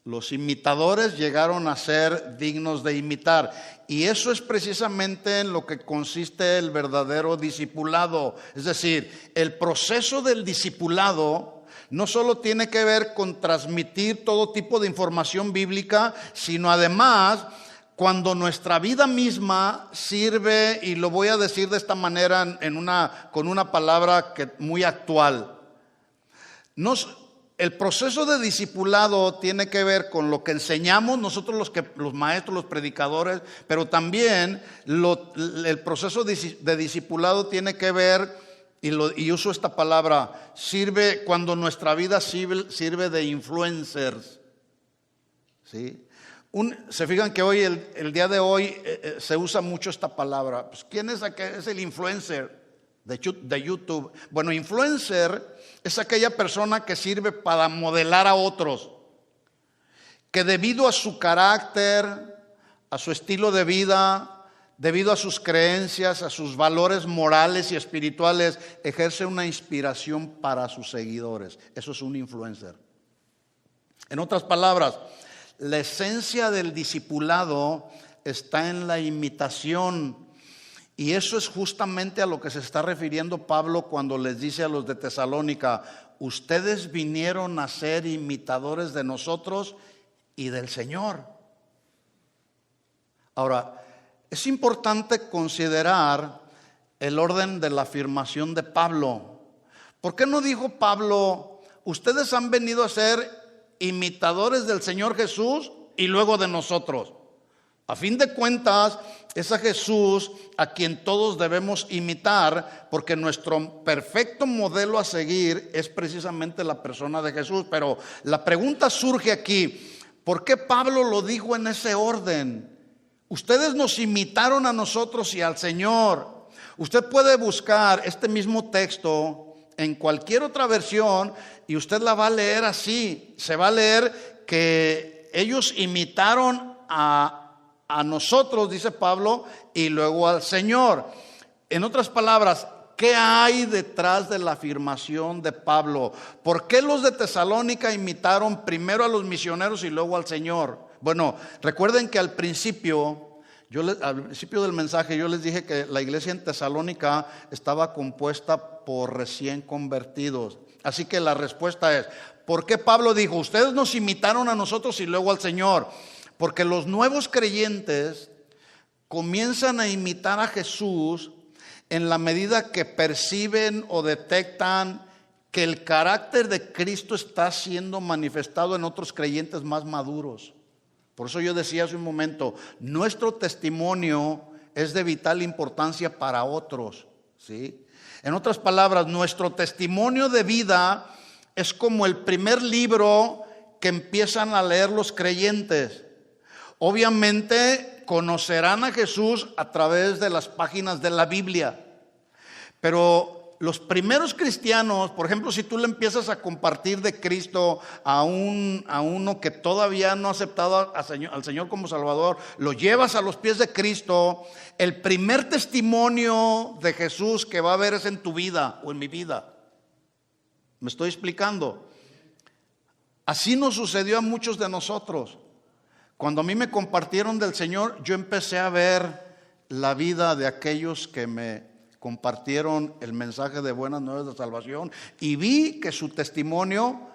Los imitadores llegaron a ser dignos de imitar. Y eso es precisamente en lo que consiste el verdadero discipulado. Es decir, el proceso del discipulado no solo tiene que ver con transmitir todo tipo de información bíblica, sino además cuando nuestra vida misma sirve, y lo voy a decir de esta manera con una palabra muy actual. El proceso de discipulado tiene que ver con lo que enseñamos nosotros los maestros, los predicadores, pero también el proceso de discipulado tiene que ver, y uso esta palabra, sirve cuando nuestra vida sirve de influencers. ¿Sí? Se fijan que hoy, el día de hoy, se usa mucho esta palabra. Pues, ¿quién es el influencer de YouTube? Bueno, influencer es aquella persona que sirve para modelar a otros, que debido a su carácter, a su estilo de vida, debido a sus creencias, a sus valores morales y espirituales, ejerce una inspiración para sus seguidores. Eso es un influencer. En otras palabras, la esencia del discipulado está en la imitación. Y eso es justamente a lo que se está refiriendo Pablo cuando les dice a los de Tesalónica, ustedes vinieron a ser imitadores de nosotros y del Señor. Ahora, es importante considerar el orden de la afirmación de Pablo. ¿Por qué no dijo Pablo, ustedes han venido a ser imitadores del Señor Jesús y luego de nosotros? A fin de cuentas, es a Jesús a quien todos debemos imitar, porque nuestro perfecto modelo a seguir es precisamente la persona de Jesús. Pero la pregunta surge aquí, ¿por qué Pablo lo dijo en ese orden? Ustedes nos imitaron a nosotros y al Señor. Usted puede buscar este mismo texto en cualquier otra versión y usted la va a leer así. Se va a leer que ellos imitaron a nosotros, dice Pablo, y luego al Señor. En otras palabras, ¿qué hay detrás de la afirmación de Pablo? ¿Por qué los de Tesalónica imitaron primero a los misioneros y luego al Señor? Bueno, recuerden que al principio del mensaje yo les dije que la iglesia en Tesalónica estaba compuesta por recién convertidos. Así que la respuesta es, ¿por qué Pablo dijo, ustedes nos imitaron a nosotros y luego al Señor? Porque los nuevos creyentes comienzan a imitar a Jesús en la medida que perciben o detectan que el carácter de Cristo está siendo manifestado en otros creyentes más maduros. Por eso yo decía hace un momento, nuestro testimonio es de vital importancia para otros, ¿sí? En otras palabras, nuestro testimonio de vida es como el primer libro que empiezan a leer los creyentes. Obviamente conocerán a Jesús a través de las páginas de la Biblia. Pero los primeros cristianos, por ejemplo, si tú le empiezas a compartir de Cristo a uno que todavía no ha aceptado al Señor como Salvador, lo llevas a los pies de Cristo, el primer testimonio de Jesús que va a haber es en tu vida o en mi vida. ¿Me estoy explicando? Así nos sucedió a muchos de nosotros. Cuando a mí me compartieron del Señor, yo empecé a ver la vida de aquellos que me compartieron el mensaje de buenas nuevas de salvación y vi que su testimonio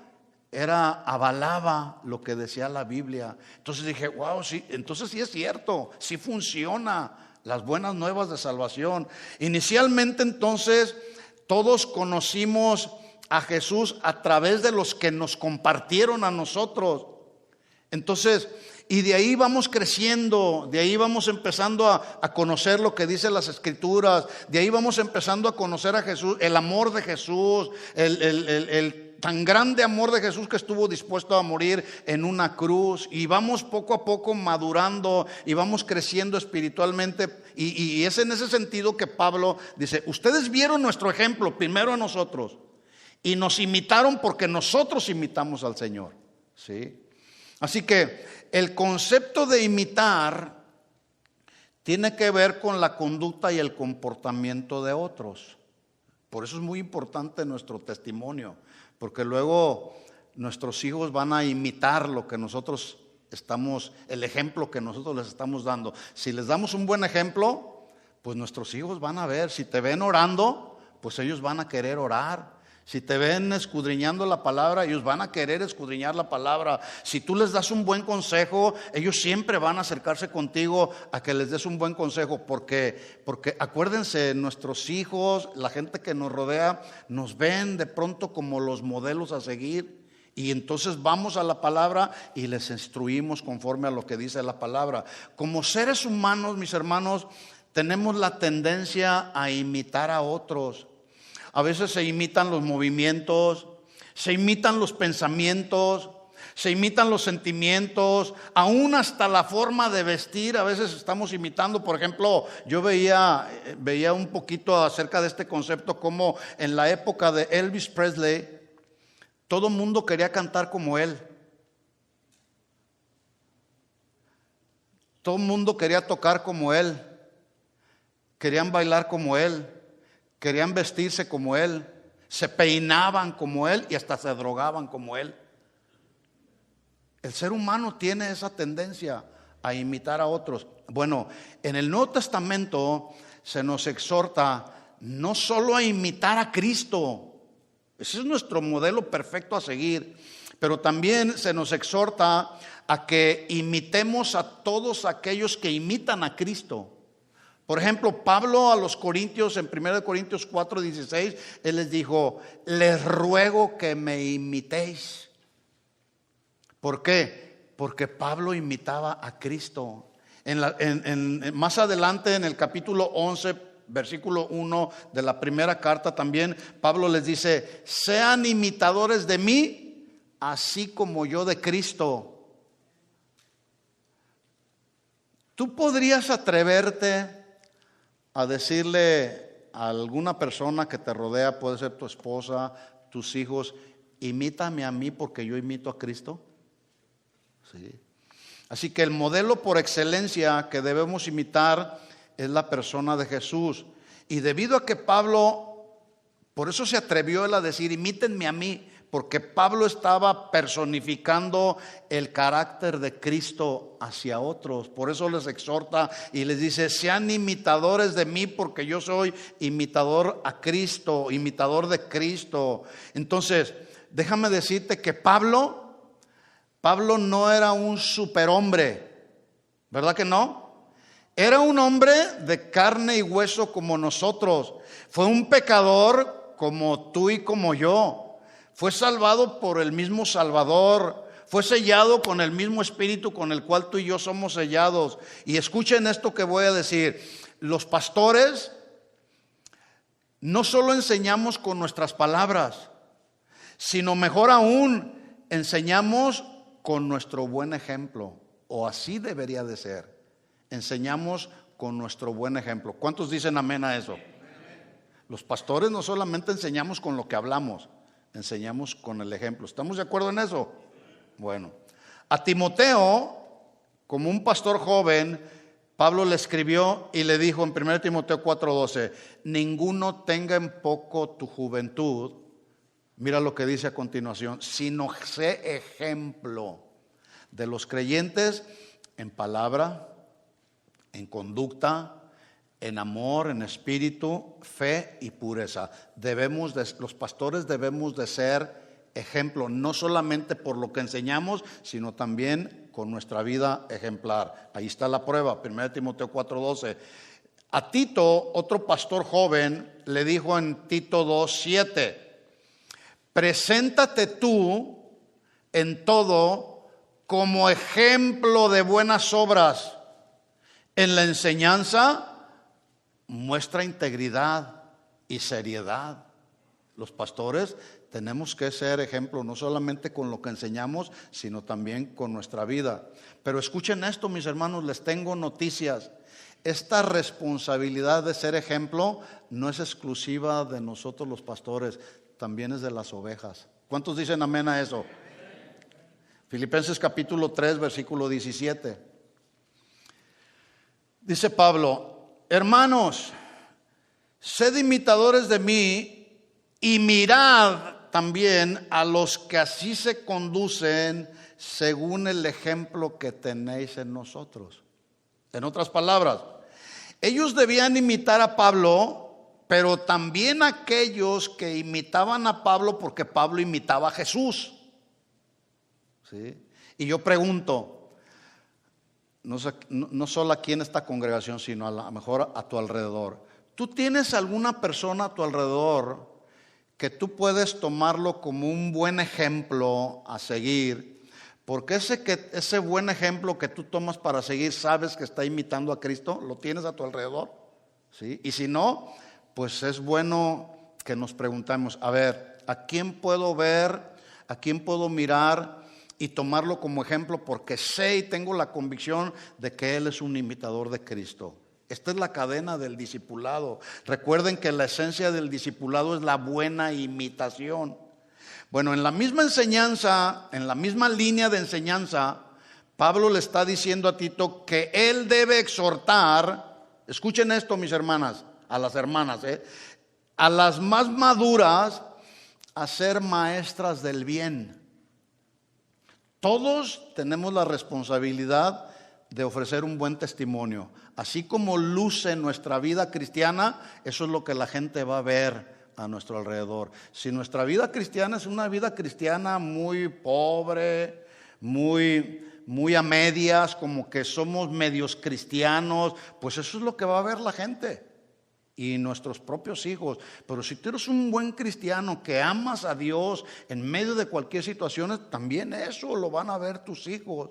avalaba lo que decía la Biblia. Entonces dije, wow, sí, entonces sí es cierto, sí funciona las buenas nuevas de salvación. Inicialmente entonces todos conocimos a Jesús a través de los que nos compartieron a nosotros. Entonces, y de ahí vamos creciendo, de ahí vamos empezando a conocer lo que dicen las Escrituras, de ahí vamos empezando a conocer a Jesús, el amor de Jesús, el tan grande amor de Jesús que estuvo dispuesto a morir en una cruz, y vamos poco a poco madurando y vamos creciendo espiritualmente, y es en ese sentido que Pablo dice, ustedes vieron nuestro ejemplo primero a nosotros y nos imitaron porque nosotros imitamos al Señor, ¿sí? Así que el concepto de imitar tiene que ver con la conducta y el comportamiento de otros. Por eso es muy importante nuestro testimonio, porque luego nuestros hijos van a imitar lo que nosotros el ejemplo que nosotros les estamos dando. Si les damos un buen ejemplo, pues nuestros hijos van a ver. Si te ven orando, pues ellos van a querer orar. Si te ven escudriñando la palabra, ellos van a querer escudriñar la palabra. Si tú les das un buen consejo, ellos siempre van a acercarse contigo a que les des un buen consejo. Porque acuérdense, nuestros hijos, la gente que nos rodea, nos ven de pronto como los modelos a seguir. Y entonces vamos a la palabra y les instruimos conforme a lo que dice la palabra. Como seres humanos, mis hermanos, tenemos la tendencia a imitar a otros. A veces se imitan los movimientos, se imitan los pensamientos, se imitan los sentimientos, aún hasta la forma de vestir. A veces estamos imitando. Por ejemplo, yo veía un poquito acerca de este concepto, como en la época de Elvis Presley, todo el mundo quería cantar como él. Todo el mundo quería tocar como él. Querían bailar como él. Querían vestirse como él, se peinaban como él y hasta se drogaban como él. El ser humano tiene esa tendencia a imitar a otros. Bueno, en el Nuevo Testamento se nos exhorta no solo a imitar a Cristo, ese es nuestro modelo perfecto a seguir, pero también se nos exhorta a que imitemos a todos aquellos que imitan a Cristo. Por ejemplo, Pablo a los Corintios, en 1 Corintios 4:16, él les dijo, les ruego que me imitéis. ¿Por qué? Porque Pablo imitaba a Cristo. Más adelante, en el capítulo 11, versículo 1 de la primera carta, también Pablo les dice, sean imitadores de mí, así como yo de Cristo. Tú podrías atreverte a decirle a alguna persona que te rodea, puede ser tu esposa, tus hijos, imítame a mí porque yo imito a Cristo. ¿Sí? Así que el modelo por excelencia que debemos imitar es la persona de Jesús. Y debido a que Pablo, por eso se atrevió él a decir, imítenme a mí, porque Pablo estaba personificando el carácter de Cristo hacia otros. Por eso les exhorta y les dice, sean imitadores de mí porque yo soy imitador a Cristo, imitador de Cristo. Entonces, déjame decirte que Pablo no era un superhombre, ¿verdad que no? Era un hombre de carne y hueso como nosotros. Fue un pecador como tú y como yo. Fue salvado por el mismo Salvador. Fue sellado con el mismo Espíritu con el cual tú y yo somos sellados. Y escuchen esto que voy a decir. Los pastores no solo enseñamos con nuestras palabras, sino mejor aún, enseñamos con nuestro buen ejemplo. O así debería de ser. enseñamos con nuestro buen ejemplo. ¿Cuántos dicen amén a eso? Los pastores no solamente enseñamos con lo que hablamos, enseñamos con el ejemplo. ¿Estamos de acuerdo en eso? Bueno, a Timoteo, como un pastor joven, Pablo le escribió y le dijo en 1 Timoteo 4:12, ninguno tenga en poco tu juventud, mira lo que dice a continuación, sino sé ejemplo de los creyentes en palabra, en conducta, en amor, en espíritu, fe y pureza. Los pastores debemos de ser ejemplo, no solamente por lo que enseñamos, sino también con nuestra vida ejemplar. Ahí está la prueba, 1 Timoteo 4:12. A Tito, otro pastor joven, le dijo en Tito 2:7, preséntate tú en todo como ejemplo de buenas obras. En la enseñanza, muestra integridad y seriedad. Los pastores tenemos que ser ejemplo, no solamente con lo que enseñamos, sino también con nuestra vida. Pero escuchen esto, mis hermanos, les tengo noticias. Esta responsabilidad de ser ejemplo no es exclusiva de nosotros los pastores, también es de las ovejas. ¿Cuántos dicen amén a eso? Filipenses capítulo 3, versículo 17. Dice Pablo, hermanos, sed imitadores de mí y mirad también a los que así se conducen según el ejemplo que tenéis en nosotros. En otras palabras, ellos debían imitar a Pablo, pero también aquellos que imitaban a Pablo porque Pablo imitaba a Jesús. ¿Sí? Y yo pregunto, no solo aquí en esta congregación, sino a lo mejor a tu alrededor. ¿Tú tienes alguna persona a tu alrededor que tú puedes tomarlo como un buen ejemplo a seguir? Porque ese buen ejemplo que tú tomas para seguir, sabes que está imitando a Cristo, ¿lo tienes a tu alrededor? ¿Sí? Y si no, pues es bueno que nos preguntemos, a ver, ¿a quién puedo ver? ¿A quién puedo mirar? Y tomarlo como ejemplo porque sé y tengo la convicción de que Él es un imitador de Cristo. Esta es la cadena del discipulado. Recuerden que la esencia del discipulado es la buena imitación. Bueno, en la misma enseñanza, en la misma línea de enseñanza, Pablo le está diciendo a Tito que él debe exhortar, escuchen esto mis hermanas, a las hermanas, a las más maduras a ser maestras del bien. Todos tenemos la responsabilidad de ofrecer un buen testimonio. Así como luce nuestra vida cristiana, eso es lo que la gente va a ver a nuestro alrededor. Si nuestra vida cristiana es una vida cristiana muy pobre, muy a medias, como que somos medios cristianos, pues eso es lo que va a ver la gente y nuestros propios hijos. Pero si tú eres un buen cristiano que amas a Dios en medio de cualquier situación, también eso lo van a ver tus hijos.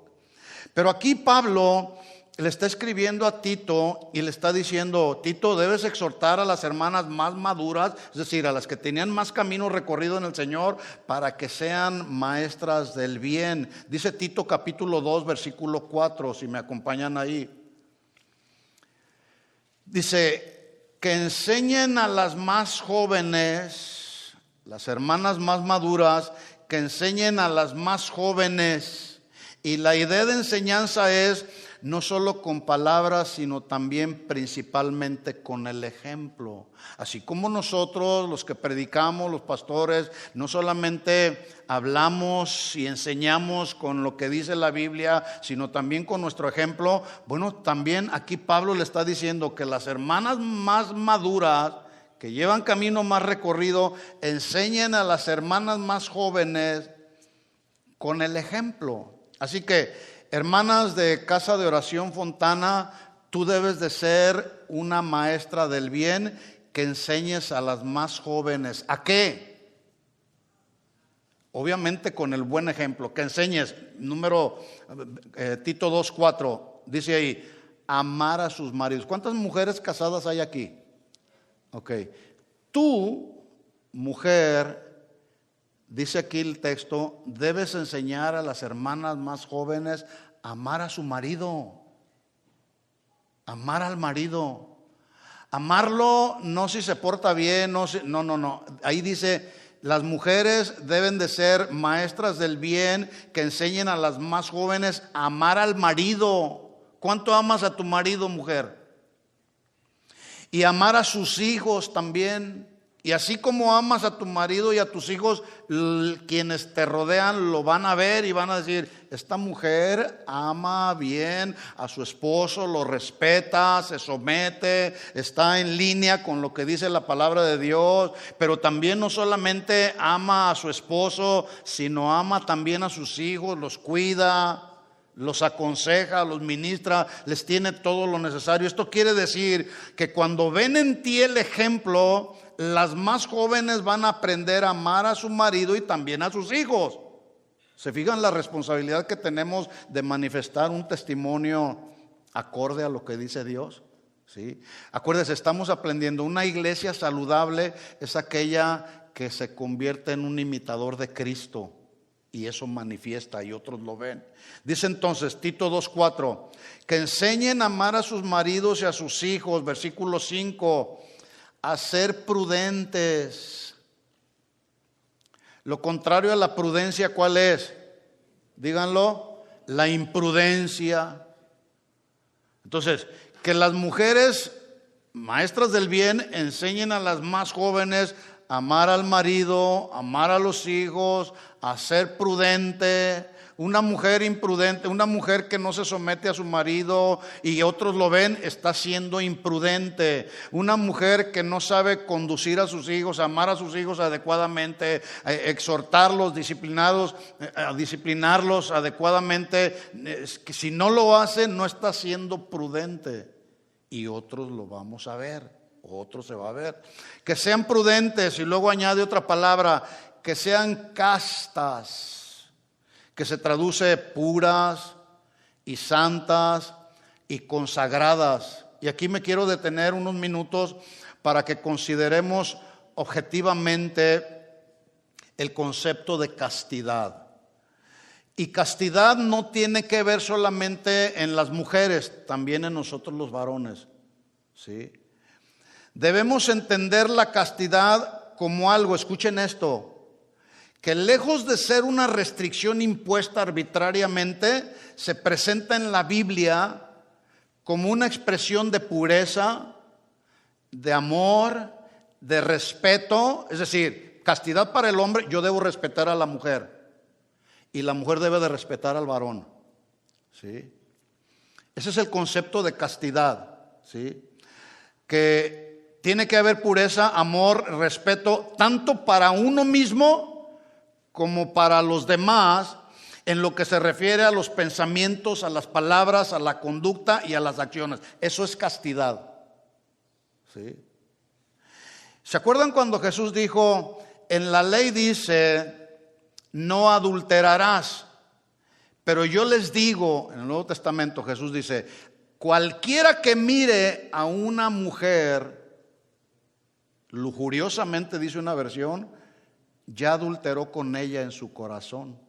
Pero aquí Pablo le está escribiendo a Tito y le está diciendo, Tito, debes exhortar a las hermanas más maduras, es decir, a las que tenían más camino recorrido en el Señor, para que sean maestras del bien. Dice Tito capítulo 2, versículo 4, si me acompañan ahí. Dice, que enseñen a las más jóvenes, las hermanas más maduras, que enseñen a las más jóvenes. Y la idea de enseñanza es no solo con palabras, sino también principalmente con el ejemplo. Así como nosotros, los que predicamos, los pastores, no solamente hablamos y enseñamos con lo que dice la Biblia, sino también con nuestro ejemplo. Bueno, también aquí Pablo le está diciendo que las hermanas más maduras, que llevan camino más recorrido, enseñen a las hermanas más jóvenes con el ejemplo. Así que, hermanas de Casa de Oración Fontana, tú debes de ser una maestra del bien que enseñes a las más jóvenes. ¿A qué? Obviamente con el buen ejemplo, que enseñes, Tito 2:4, dice ahí, amar a sus maridos. ¿Cuántas mujeres casadas hay aquí? Ok, tú, mujer, dice aquí el texto, debes enseñar a las hermanas más jóvenes a amar a su marido. Amar al marido. Amarlo no si se porta bien, no. Ahí dice, las mujeres deben de ser maestras del bien que enseñen a las más jóvenes a amar al marido. ¿Cuánto amas a tu marido, mujer? Y amar a sus hijos también. Y así como amas a tu marido y a tus hijos, quienes te rodean lo van a ver y van a decir, esta mujer ama bien a su esposo, lo respeta, se somete, está en línea con lo que dice la palabra de Dios. Pero también no solamente ama a su esposo, sino ama también a sus hijos, los cuida, los aconseja, los ministra, les tiene todo lo necesario. Esto quiere decir que cuando ven en ti el ejemplo, las más jóvenes van a aprender a amar a su marido y también a sus hijos. ¿Se fijan la responsabilidad que tenemos de manifestar un testimonio acorde a lo que dice Dios? ¿Sí? Acuérdense, estamos aprendiendo. Una iglesia saludable es aquella que se convierte en un imitador de Cristo. Y eso manifiesta y otros lo ven. Dice entonces Tito 2:4, que enseñen a amar a sus maridos y a sus hijos. Versículo 5, a ser prudentes. Lo contrario a la prudencia, ¿cuál es? Díganlo, la imprudencia. Entonces, que las mujeres, maestras del bien, enseñen a las más jóvenes a amar al marido, amar a los hijos, a ser prudente. Una mujer imprudente, una mujer que no se somete a su marido y otros lo ven, está siendo imprudente. Una mujer que no sabe conducir a sus hijos, amar a sus hijos adecuadamente, exhortarlos, disciplinarlos adecuadamente. Que si no lo hace, no está siendo prudente. Y otros lo vamos a ver, otro se va a ver. Que sean prudentes, y luego añade otra palabra, que sean castas, que se traduce puras y santas y consagradas. Y aquí me quiero detener unos minutos para que consideremos objetivamente el concepto de castidad. Y castidad no tiene que ver solamente en las mujeres, también en nosotros los varones, ¿sí? Debemos entender la castidad como algo, escuchen esto, que lejos de ser una restricción impuesta arbitrariamente, se presenta en la Biblia como una expresión de pureza, de amor, de respeto. Es decir, castidad para el hombre, yo debo respetar a la mujer y la mujer debe de respetar al varón, ¿sí? Ese es el concepto de castidad, ¿sí? Que tiene que haber pureza, amor, respeto, tanto para uno mismo como para los demás, en lo que se refiere a los pensamientos, a las palabras, a la conducta y a las acciones. Eso es castidad, ¿sí? ¿Se acuerdan cuando Jesús dijo, en la ley dice, no adulterarás? Pero yo les digo, en el Nuevo Testamento Jesús dice, cualquiera que mire a una mujer lujuriosamente, dice una versión, ya adulteró con ella en su corazón.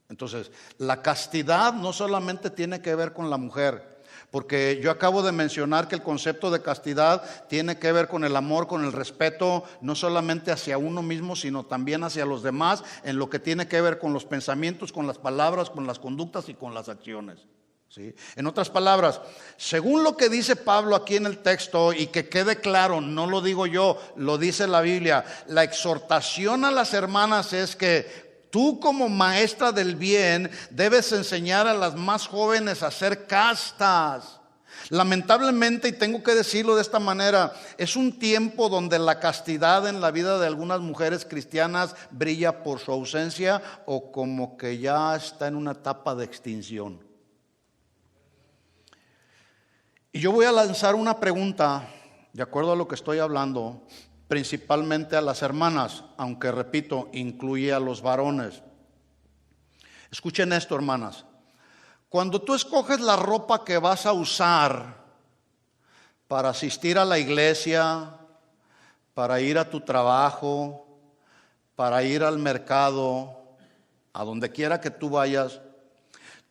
Entonces, la castidad no solamente tiene que ver con la mujer, porque yo acabo de mencionar que el concepto de castidad tiene que ver con el amor, con el respeto, no solamente hacia uno mismo, sino también hacia los demás, en lo que tiene que ver con los pensamientos, con las palabras, con las conductas y con las acciones, ¿sí? En otras palabras, según lo que dice Pablo aquí en el texto, y que quede claro, no lo digo yo, lo dice la Biblia, la exhortación a las hermanas es que tú como maestra del bien debes enseñar a las más jóvenes a ser castas. Lamentablemente, y tengo que decirlo de esta manera, es un tiempo donde la castidad en la vida de algunas mujeres cristianas brilla por su ausencia o como que ya está en una etapa de extinción. Y yo voy a lanzar una pregunta, de acuerdo a lo que estoy hablando, principalmente a las hermanas, aunque repito, incluye a los varones. Escuchen esto, hermanas. Cuando tú escoges la ropa que vas a usar para asistir a la iglesia, para ir a tu trabajo, para ir al mercado, a donde quiera que tú vayas,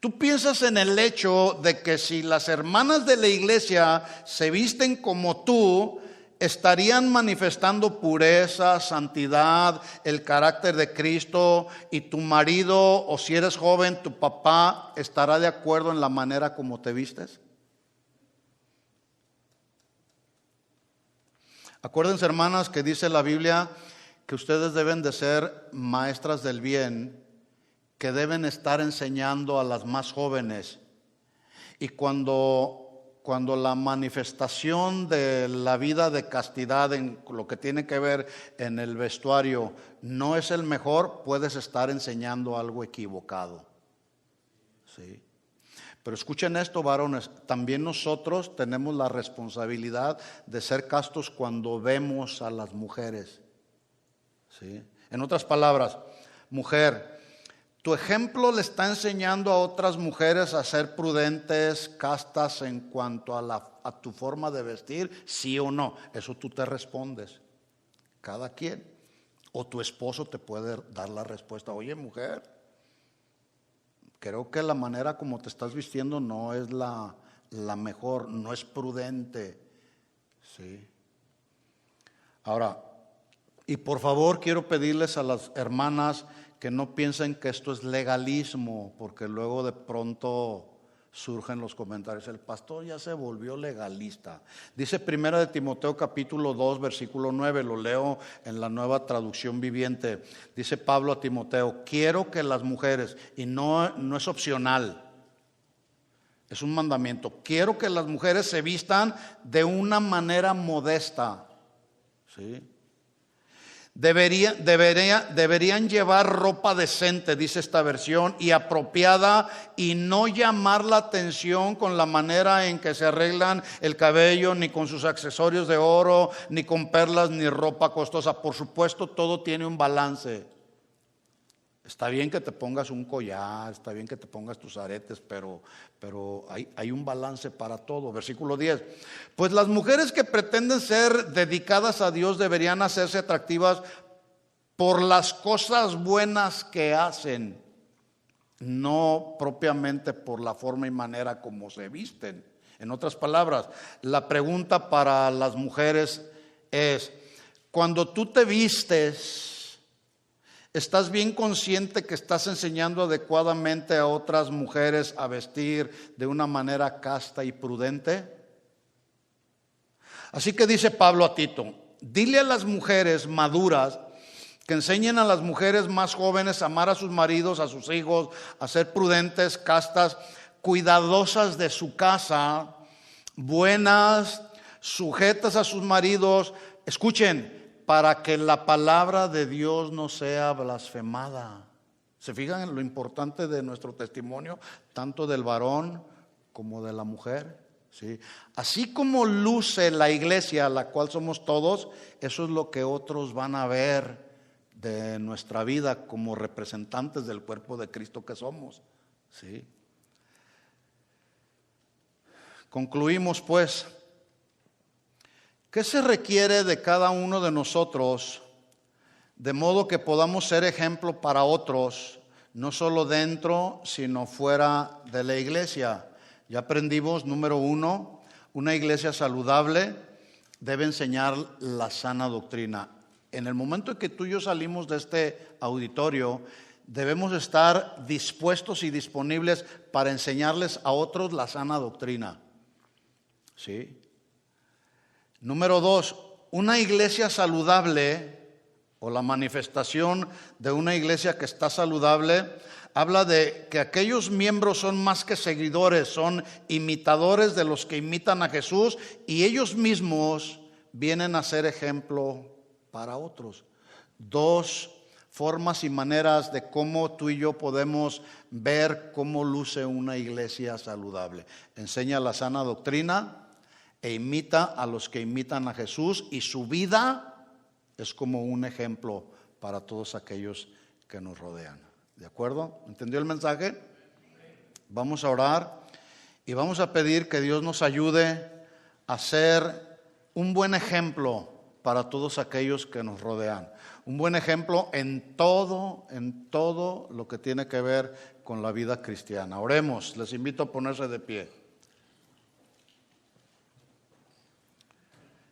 Tú piensas en el hecho de que si las hermanas de la iglesia se visten como tú, estarían manifestando pureza, santidad, el carácter de Cristo, y tu marido, o si eres joven, tu papá estará de acuerdo en la manera como te vistes. Acuérdense, hermanas, que dice la Biblia que ustedes deben de ser maestras del bien, que deben estar enseñando a las más jóvenes. Y cuando la manifestación de la vida de castidad en lo que tiene que ver en el vestuario no es el mejor, puedes estar enseñando algo equivocado. ¿Sí? Pero escuchen esto, varones, también nosotros tenemos la responsabilidad de ser castos cuando vemos a las mujeres. ¿Sí? En otras palabras, mujer, tu ejemplo le está enseñando a otras mujeres a ser prudentes, castas en cuanto a tu forma de vestir, sí o no. Eso tú te respondes, cada quien. O tu esposo te puede dar la respuesta: oye, mujer, creo que la manera como te estás vistiendo no es la mejor, no es prudente. Sí. Ahora, y por favor quiero pedirles a las hermanas que no piensen que esto es legalismo, porque luego de pronto surgen los comentarios: el pastor ya se volvió legalista. Dice 1 de Timoteo capítulo 2 versículo 9, lo leo en la Nueva Traducción Viviente. Dice Pablo a Timoteo: quiero que las mujeres, y no es opcional, es un mandamiento, quiero que las mujeres se vistan de una manera modesta. ¿Sí? Deberían llevar ropa decente, dice esta versión, y apropiada, y no llamar la atención con la manera en que se arreglan el cabello, ni con sus accesorios de oro, ni con perlas, ni ropa costosa. Por supuesto, todo tiene un balance. Está bien que te pongas un collar, está bien que te pongas tus aretes, pero hay un balance para todo. Versículo 10. Pues las mujeres que pretenden ser dedicadas a Dios deberían hacerse atractivas por las cosas buenas que hacen, no propiamente por la forma y manera como se visten. En otras palabras, la pregunta para las mujeres es: cuando tú te vistes, ¿estás bien consciente que estás enseñando adecuadamente a otras mujeres a vestir de una manera casta y prudente? Así que dice Pablo a Tito: dile a las mujeres maduras que enseñen a las mujeres más jóvenes a amar a sus maridos, a sus hijos, a ser prudentes, castas, cuidadosas de su casa, buenas, sujetas a sus maridos. Escuchen, para que la palabra de Dios no sea blasfemada. ¿Se fijan en lo importante de nuestro testimonio, tanto del varón como de la mujer? ¿Sí? Así como luce la iglesia, la cual somos todos, eso es lo que otros van a ver de nuestra vida como representantes del cuerpo de Cristo que somos. ¿Sí? Concluimos pues. ¿Qué se requiere de cada uno de nosotros de modo que podamos ser ejemplo para otros, no solo dentro, sino fuera de la iglesia? Ya aprendimos, número 1, una iglesia saludable debe enseñar la sana doctrina. En el momento en que tú y yo salimos de este auditorio, debemos estar dispuestos y disponibles para enseñarles a otros la sana doctrina. ¿Sí? Número 2, una iglesia saludable, o la manifestación de una iglesia que está saludable, habla de que aquellos miembros son más que seguidores, son imitadores de los que imitan a Jesús, y ellos mismos vienen a ser ejemplo para otros. 2 formas y maneras de cómo tú y yo podemos ver cómo luce una iglesia saludable. Enseña la sana doctrina e imita a los que imitan a Jesús, y su vida es como un ejemplo para todos aquellos que nos rodean. ¿De acuerdo? ¿Entendió el mensaje? Vamos a orar y vamos a pedir que Dios nos ayude a ser un buen ejemplo para todos aquellos que nos rodean. Un buen ejemplo en todo lo que tiene que ver con la vida cristiana. Oremos, les invito a ponerse de pie.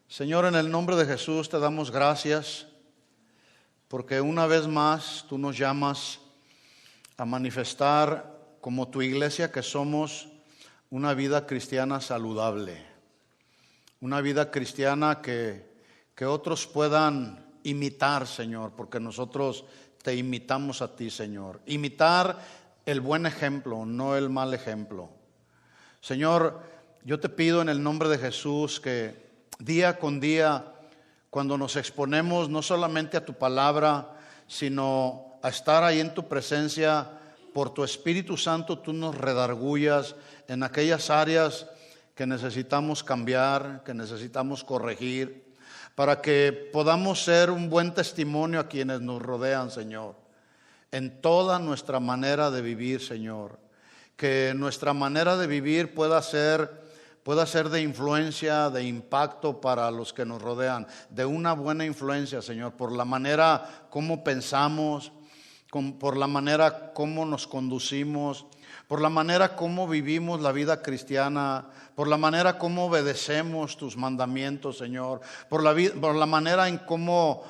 Señor, en el nombre de Jesús te damos gracias porque una vez más tú nos llamas a manifestar como tu iglesia que somos una vida cristiana saludable, una vida cristiana que otros puedan imitar, Señor, porque nosotros te imitamos a ti, Señor. Imitar el buen ejemplo, no el mal ejemplo. Señor, yo te pido en el nombre de Jesús que día con día, cuando nos exponemos no solamente a tu palabra, sino a estar ahí en tu presencia, por tu Espíritu Santo tú nos redargullas en aquellas áreas que necesitamos cambiar, que necesitamos corregir, para que podamos ser un buen testimonio a quienes nos rodean, Señor, en toda nuestra manera de vivir, Señor. Que nuestra manera de vivir pueda ser de influencia, de impacto para los que nos rodean, de una buena influencia, Señor, por la manera como pensamos, por la manera como nos conducimos, por la manera como vivimos la vida cristiana, por la manera como obedecemos tus mandamientos, Señor, por la manera en cómo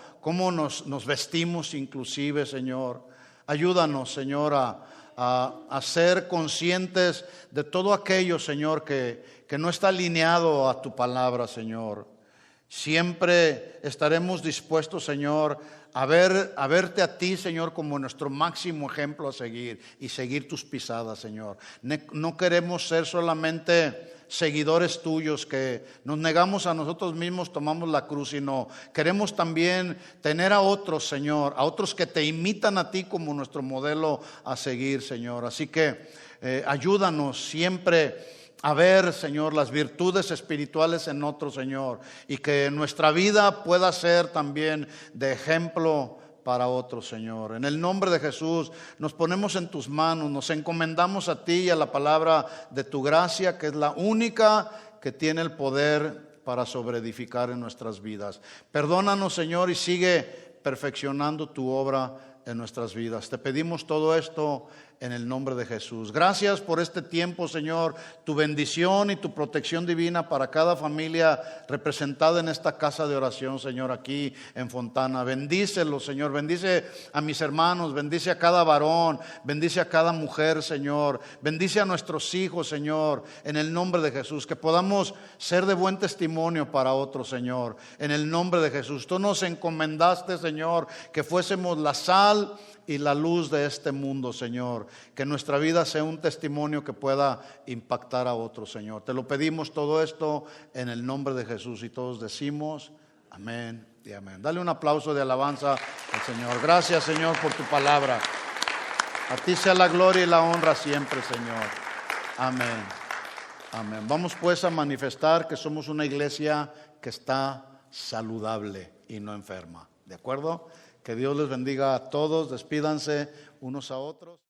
nos vestimos inclusive, Señor. Ayúdanos, Señor, a ser conscientes de todo aquello, Señor, que no está alineado a tu palabra, Señor. Siempre estaremos dispuestos, Señor, a verte a ti, Señor, como nuestro máximo ejemplo a seguir y seguir tus pisadas, Señor. No queremos ser solamente seguidores tuyos que nos negamos a nosotros mismos, tomamos la cruz, sino queremos también tener a otros, Señor, a otros que te imitan a ti como nuestro modelo a seguir, Señor. Así que ayúdanos siempre a ver, Señor, las virtudes espirituales en otros, Señor, y que nuestra vida pueda ser también de ejemplo para otros, Señor. En el nombre de Jesús nos ponemos en tus manos, nos encomendamos a ti y a la palabra de tu gracia, que es la única que tiene el poder para sobreedificar en nuestras vidas. Perdónanos, Señor, y sigue perfeccionando tu obra en nuestras vidas. Te pedimos todo esto en el nombre de Jesús. Gracias por este tiempo, Señor, tu bendición y tu protección divina para cada familia representada en esta casa de oración, Señor, aquí en Fontana. Bendícelo, Señor, bendice a mis hermanos, bendice a cada varón, bendice a cada mujer, Señor, bendice a nuestros hijos, Señor, en el nombre de Jesús, que podamos ser de buen testimonio para otros, Señor, en el nombre de Jesús. Tú nos encomendaste, Señor, que fuésemos la sal y la luz de este mundo, Señor. Que nuestra vida sea un testimonio que pueda impactar a otros, Señor. Te lo pedimos todo esto en el nombre de Jesús y todos decimos amén y amén. Dale un aplauso de alabanza al Señor. Gracias, Señor, por tu palabra. A ti sea la gloria y la honra siempre, Señor. Amén. Amén. Vamos pues a manifestar que somos una iglesia que está saludable y no enferma. ¿De acuerdo? Que Dios les bendiga a todos. Despídanse unos a otros.